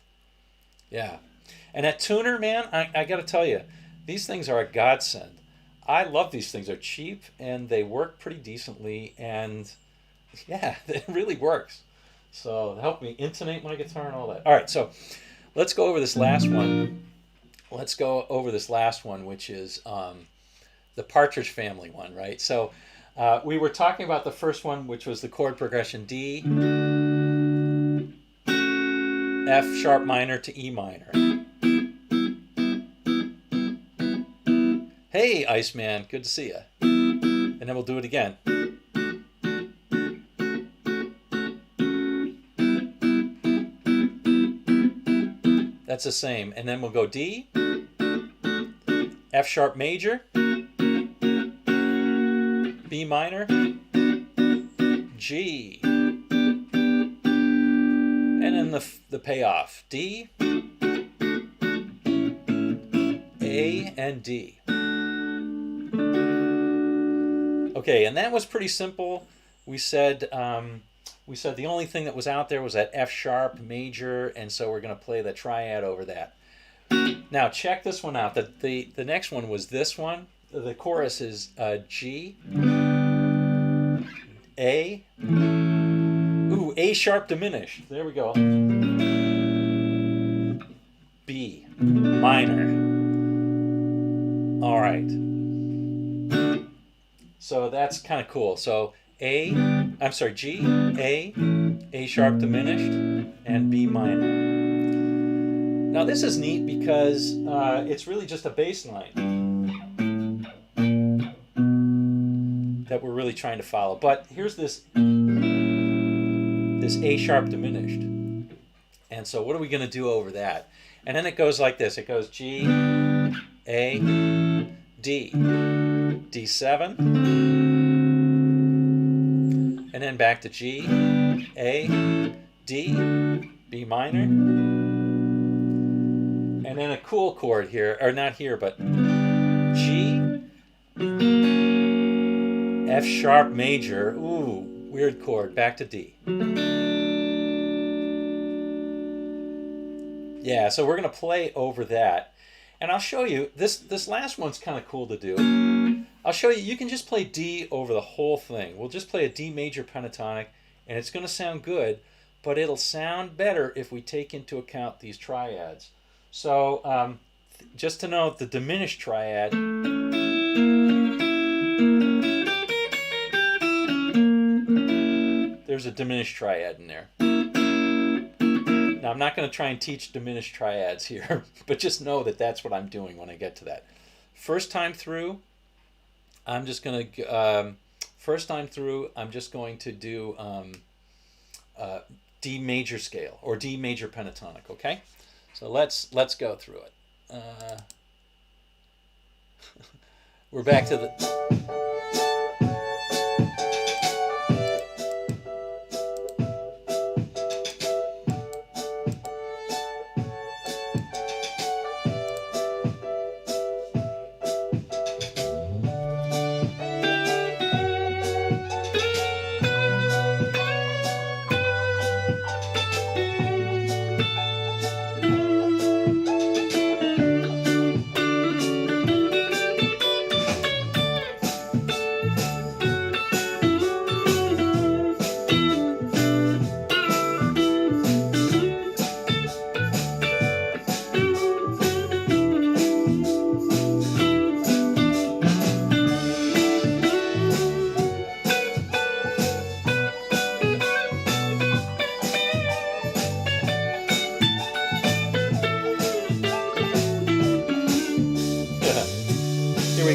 Yeah. And that tuner, man, I got to tell you, these things are a godsend. I love these things. They're cheap and they work pretty decently. And yeah, it really works. So help me intonate my guitar and all that. All right, so let's go over this last one. Let's go over this last one, which is the Partridge Family one, right? So we were talking about the first one, which was the chord progression D, F sharp minor to E minor. Hey, Iceman, good to see you. And then we'll do it again. That's the same. And then we'll go D, F sharp major, B minor, G, and then the payoff, D, A, and D. Okay, and that was pretty simple. We said the only thing that was out there was that F sharp major, and so we're going to play the triad over that. Now check this one out. The next one was this one. The chorus is G, A, ooh, A sharp diminished. There we go. B minor. All right. So that's kind of cool. So G, A sharp diminished, and B minor. Now this is neat because it's really just a bass line that we're really trying to follow. But here's this A sharp diminished. And so what are we going to do over that? And then it goes like this. It goes G, A, D, D7, and then back to G, A, D, B minor, and then a cool chord here, or not here, but G, F sharp major, ooh, weird chord, back to D. Yeah, so we're going to play over that. And I'll show you, this last one's kind of cool to do. I'll show you, you can just play D over the whole thing. We'll just play a D major pentatonic, and it's going to sound good, but it'll sound better if we take into account these triads. So just to note, the diminished triad, there's a diminished triad in there. Now, I'm not going to try and teach diminished triads here, but just know that that's what I'm doing when I get to that. First time through, I'm just going to do D major scale or D major pentatonic. Okay, so let's go through it. We're back to the.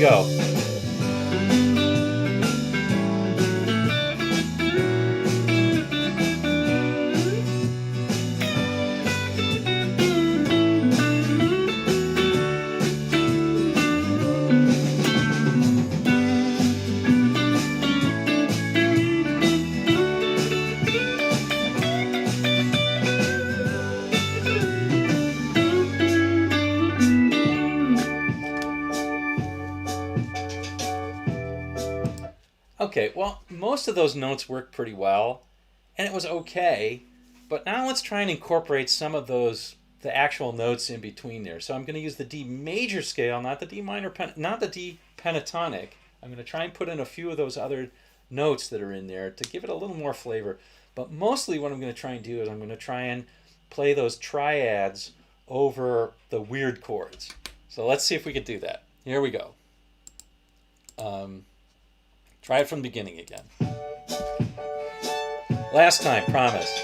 we go. Okay, well, most of those notes worked pretty well, and it was okay, but now let's try and incorporate some of those, the actual notes in between there. So I'm going to use the D major scale, not the D minor, not the D pentatonic. I'm going to try and put in a few of those other notes that are in there to give it a little more flavor. But mostly what I'm going to try and do is I'm going to try and play those triads over the weird chords. So let's see if we can do that. Here we go. Try it from the beginning again. Last time, promise.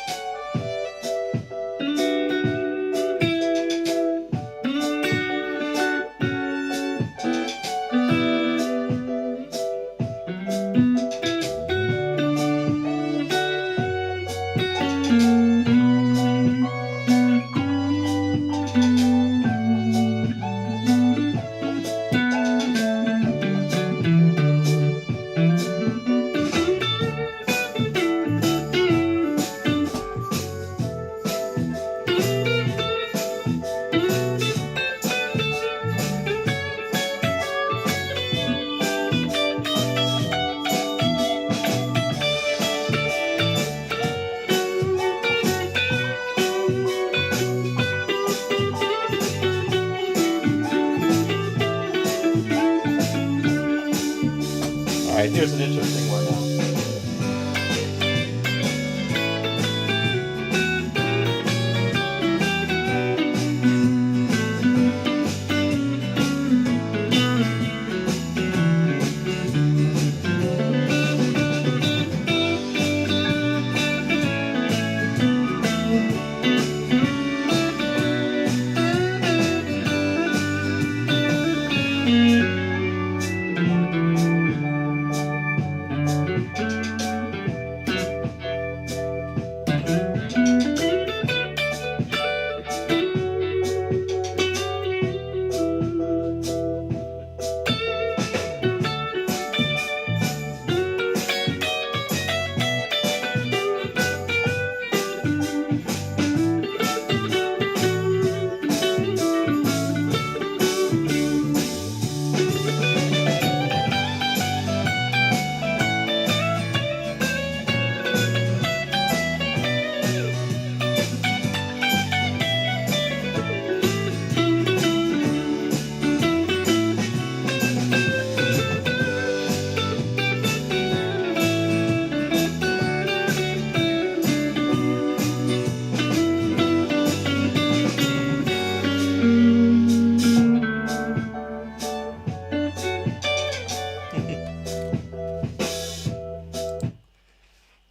All right, here's an interesting one now.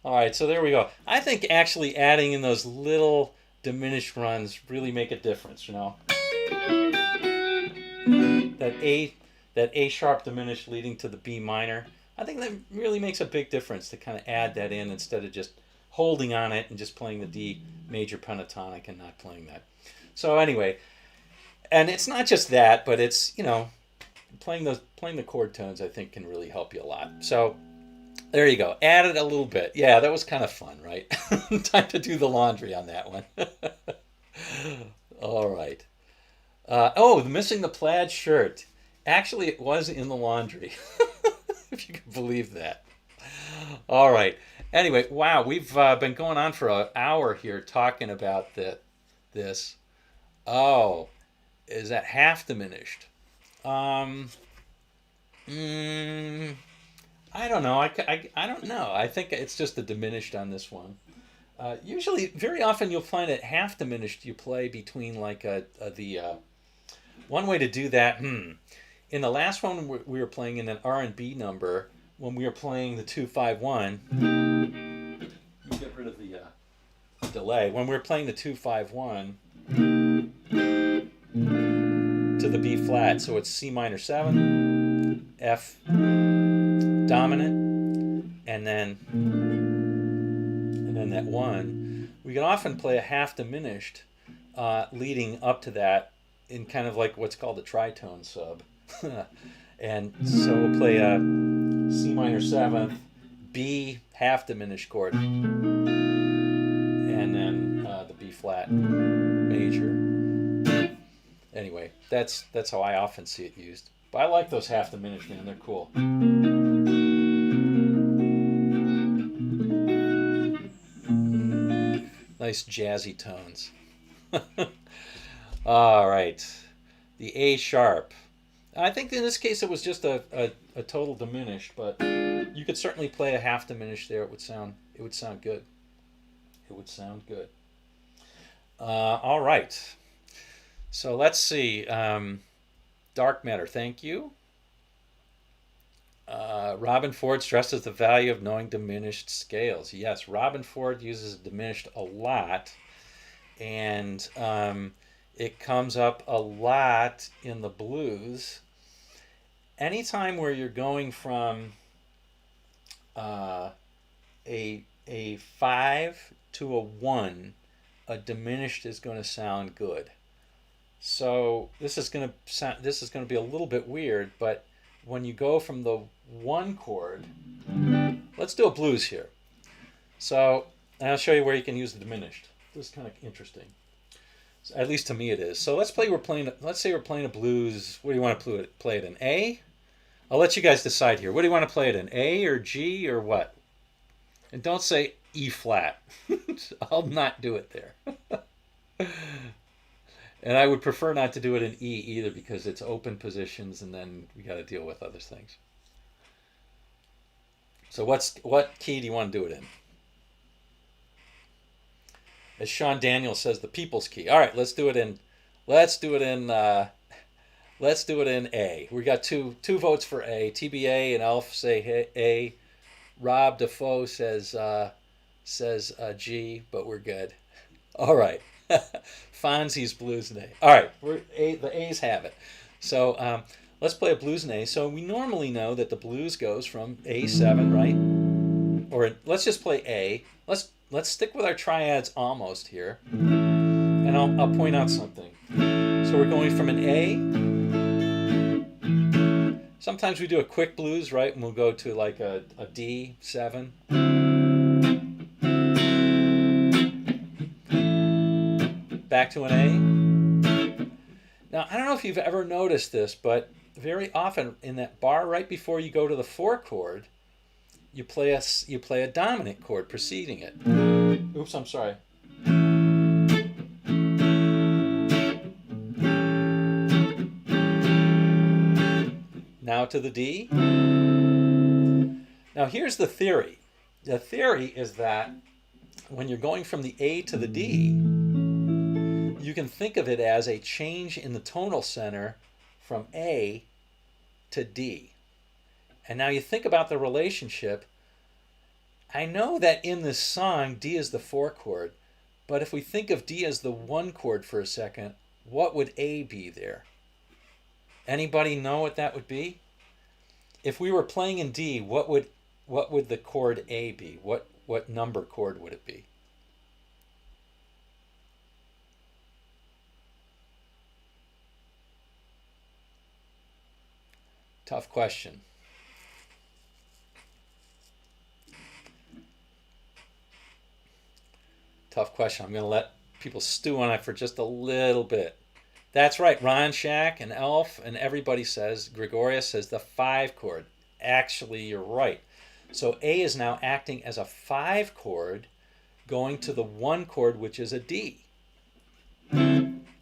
All right, so there we go. I think actually adding in those little diminished runs really make a difference, you know. That A sharp diminished leading to the B minor. I think that really makes a big difference to kind of add that in instead of just holding on it and just playing the D major pentatonic and not playing that. So anyway, and it's not just that, but it's, you know, playing the chord tones I think can really help you a lot. So there you go. Added a little bit. Yeah, that was kind of fun, right? Time to do the laundry on that one. All right. Oh, missing the plaid shirt. Actually, it was in the laundry. If you can believe that. All right. Anyway, wow, we've been going on for an hour here talking about this. Oh, is that half diminished? I don't know. I don't know. I think it's just a diminished on this one. Usually, very often you'll find it half diminished. You play between like one way to do that. In the last one we were playing in an R&B number when we were playing the 2-5-1. Let me get rid of the delay. When we were playing the 2-5-1 to the B flat, so it's C minor 7. F dominant, and then that 1. We can often play a half diminished leading up to that in kind of like what's called a tritone sub. And so we'll play a C minor 7th, B half diminished chord, and then the B flat major. Anyway, that's how I often see it used. But I like those half diminished, man. They're cool. Nice jazzy tones. All right. The A sharp. I think in this case it was just a total diminished, but you could certainly play a half diminished there. It would sound good. It would sound good. All right. So let's see. Dark matter. Thank you. Robin Ford stresses the value of knowing diminished scales. Yes, Robin Ford uses diminished a lot, and it comes up a lot in the blues. Anytime where you're going from a 5 to a 1, a diminished is going to sound good. So this is going to be a little bit weird, but when you go from the 1 chord, let's do a blues here. So I'll show you where you can use the diminished. This is kind of interesting. At least to me it is. So let's say we're playing a blues. What do you want to play it in? A? I'll let you guys decide here. What do you want to play it in? A or G or what? And don't say E flat. I'll not do it there. And I would prefer not to do it in E either, because it's open positions and then we got to deal with other things. So what key do you want to do it in? As Sean Daniels says, the people's key. All right, let's do it in A. We got two votes for A. TBA and Elf say A. Rob Defoe says G, but we're good. All right. Fonzie's blues in A. All right, the A's have it. So let's play a blues in A. So we normally know that the blues goes from A7, right? Or let's just play A. Let's stick with our triads almost here, and I'll point out something. So we're going from an A. Sometimes we do a quick blues, right? And we'll go to like a D7. Back to an A. Now, I don't know if you've ever noticed this, but very often in that bar right before you go to the 4 chord, you play a dominant chord preceding it. Oops, I'm sorry. Now to the D. Now here's the theory. The theory is that when you're going from the A to the D, you can think of it as a change in the tonal center from A to D. And now you think about the relationship. I know that in this song, D is the 4 chord, but if we think of D as the 1 chord for a second, what would A be there? Anybody know what that would be? If we were playing in D, what would the chord A be? What number chord would it be? Tough question. Tough question. I'm going to let people stew on it for just a little bit. That's right. Ron Shack and Elf and everybody says, Gregoria says the 5 chord. Actually, you're right. So A is now acting as a 5 chord going to the 1 chord, which is a D.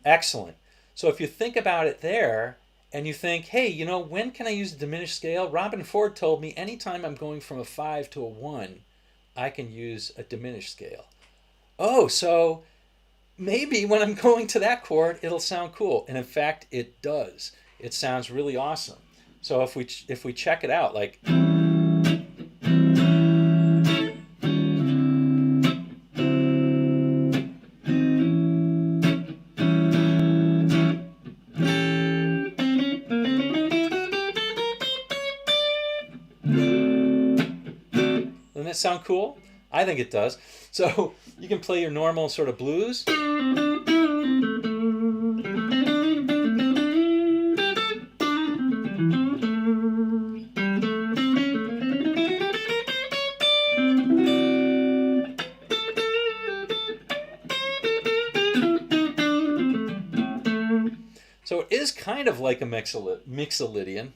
Excellent. So if you think about it there, and you think, hey, when can I use a diminished scale? Robin Ford told me anytime I'm going from a 5 to a 1, I can use a diminished scale. Oh, so maybe when I'm going to that chord, it'll sound cool. And in fact, it does. It sounds really awesome. So if we check it out, like... sound cool? I think it does. So you can play your normal sort of blues. So it is kind of like a mixolydian.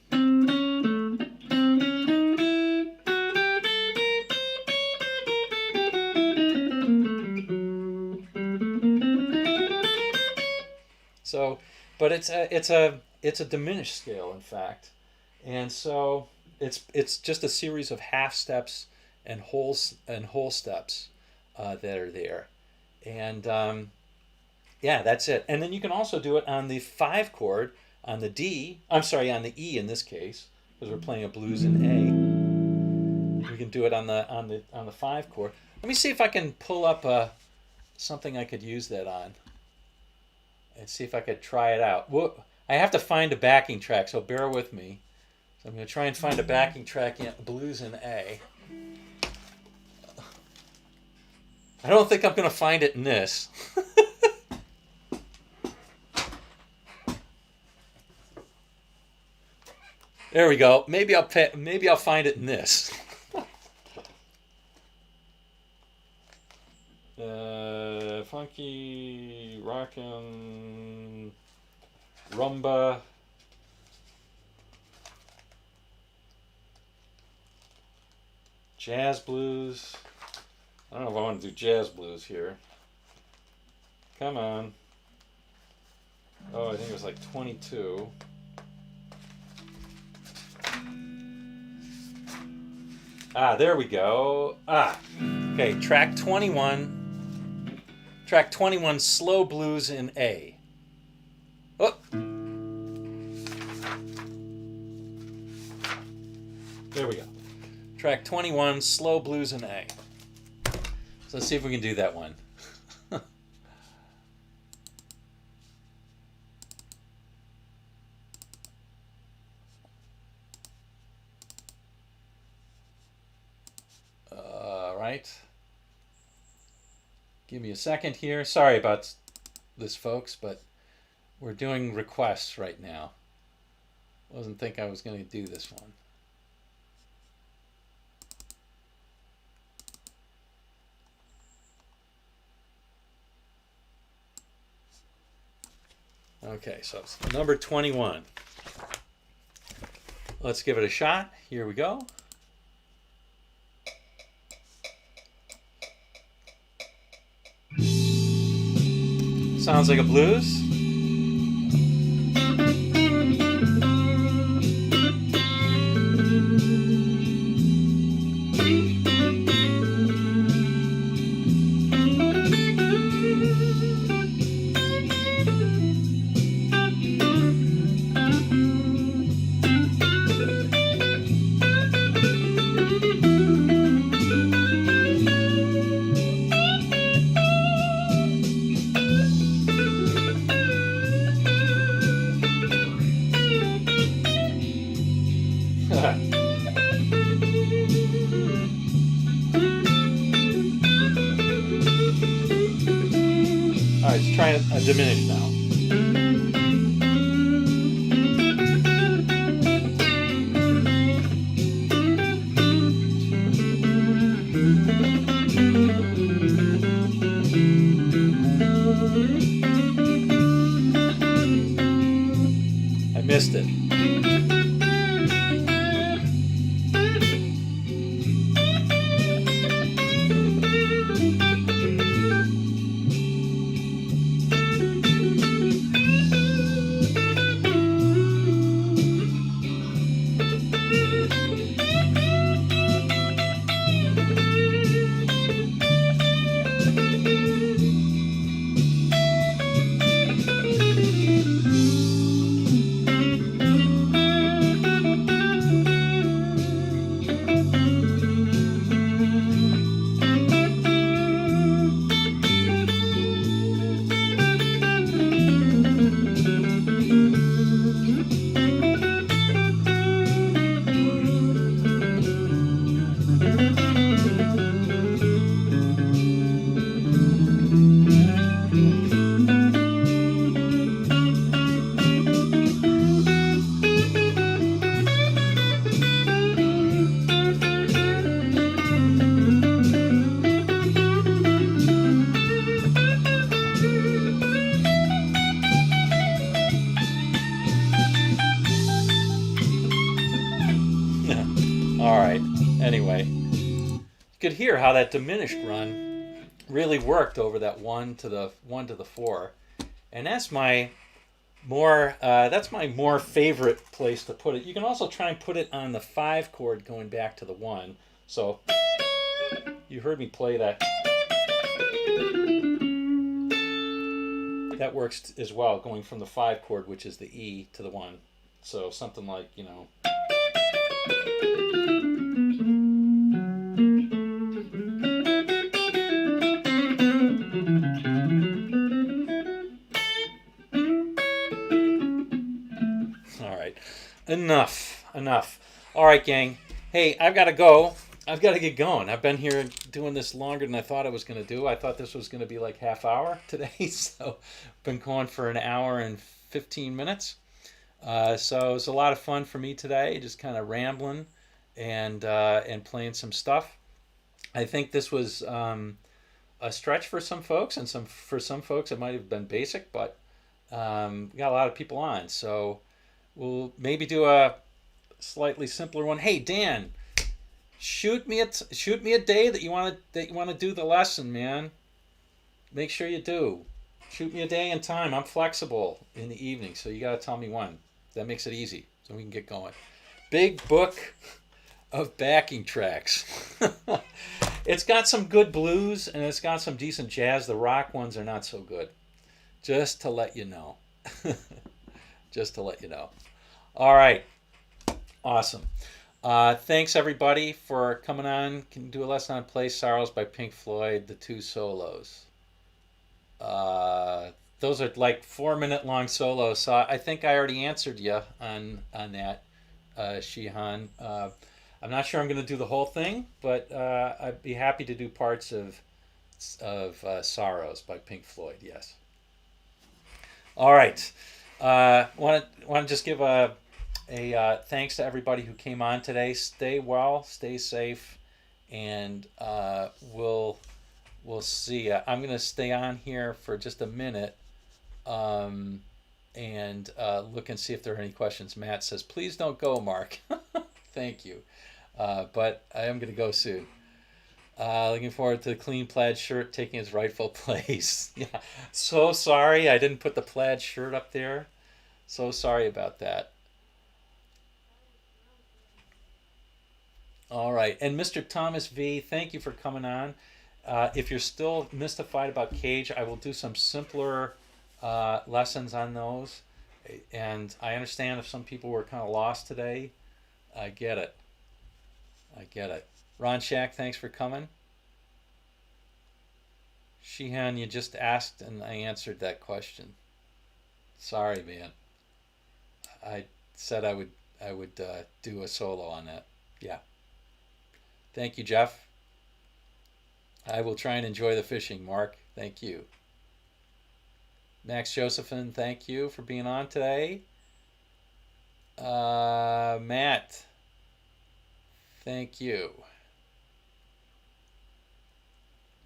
So, but it's a diminished scale, in fact, and so it's just a series of half steps and whole steps that are there, and yeah, that's it. And then you can also do it on the 5 chord, on the D. I'm sorry, on the E in this case, because we're playing a blues in A. We can do it on the 5 chord. Let me see if I can pull up something I could use that on. And see if I could try it out. Well, I have to find a backing track, so bear with me. So I'm going to try and find a backing track in blues in A. I don't think I'm going to find it in this. There we go. Maybe I'll find it in this. Funky, rockin', rumba. Jazz blues. I don't know if I want to do jazz blues here. Come on. Oh, I think it was like 22. Ah, there we go. Okay, track 21. Track 21, slow blues in A. Oh. There we go. Track 21, slow blues in A. So let's see if we can do that one. Right. Give me a second here. Sorry about this, folks, but we're doing requests right now. Wasn't think I was going to do this one. Okay, so it's number 21. Let's give it a shot. Here we go. Sounds like a blues. Alright, let's try a diminish now. I missed it. Anyway, you could hear how that diminished run really worked over that 1 to the 4, and that's my more favorite place to put it. You can also try and put it on the 5 chord going back to the 1. So you heard me play that. That works as well, going from the 5 chord, which is the E, to the 1. So something like, All right. Enough. All right, gang. Hey, I've got to go. I've got to get going. I've been here doing this longer than I thought I was going to do. I thought this was going to be like half hour today, so been going for an hour and 15 minutes. So it was a lot of fun for me today, just kind of rambling and playing some stuff. I think this was a stretch for some folks, and for some folks it might have been basic, but we got a lot of people on, so we'll maybe do a slightly simpler one. Hey, Dan, shoot me a day that you want to do the lesson, man. Make sure you do. Shoot me a day and time. I'm flexible in the evening, so you got to tell me when. That makes it easy, so we can get going. Big book of backing tracks. It's got some good blues and it's got some decent jazz. The rock ones are not so good. Just to let you know. Just to let you know. All right. Awesome. Thanks everybody for coming on. Can you do a lesson on Play Sorrows by Pink Floyd, the 2 solos? Those are like 4-minute long solos, so I think I already answered you on that, Shihan. I'm not sure I'm going to do the whole thing, but I'd be happy to do parts of Sorrows by Pink Floyd. Yes. All right. Want to just give a thanks to everybody who came on today. Stay well, stay safe, and we'll see ya. I'm going to stay on here for just a minute and look and see if there are any questions. Matt says, please don't go, Mark. Thank you. But I am going to go soon. Looking forward to the clean plaid shirt taking its rightful place. Yeah. So sorry I didn't put the plaid shirt up there. So sorry about that. All right. And Mr. Thomas V, thank you for coming on. If you're still mystified about Cage, I will do some simpler lessons on those. And I understand if some people were kind of lost today. I get it. Ron Shack, thanks for coming. Sheehan, you just asked and I answered that question. Sorry, man. I said I would do a solo on that. Yeah. Thank you, Jeff. I will try and enjoy the fishing, Mark. Thank you. Max Josephine, thank you for being on today. Matt, thank you.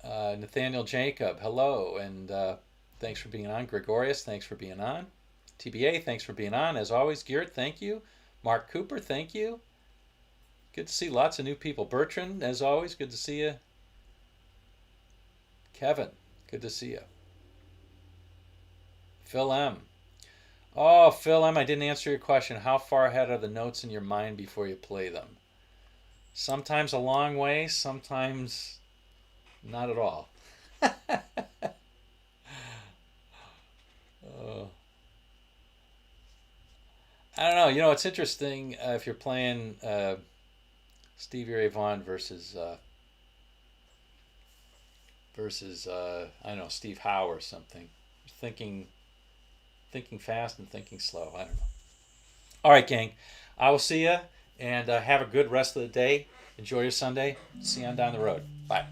Nathaniel Jacob, hello, and thanks for being on. Gregorius, thanks for being on. TBA, thanks for being on. As always, Geert, thank you. Mark Cooper, thank you. Good to see lots of new people. Bertrand, as always, good to see you. Kevin, good to see you. Phil M. Oh, Phil M., I didn't answer your question. How far ahead are the notes in your mind before you play them? Sometimes a long way, sometimes not at all. I don't know. You know, it's interesting if you're playing Stevie Ray Vaughan versus I don't know, Steve Howe or something. Thinking fast and thinking slow. I don't know. All right, gang. I will see you, and have a good rest of the day. Enjoy your Sunday. See you on down the road. Bye.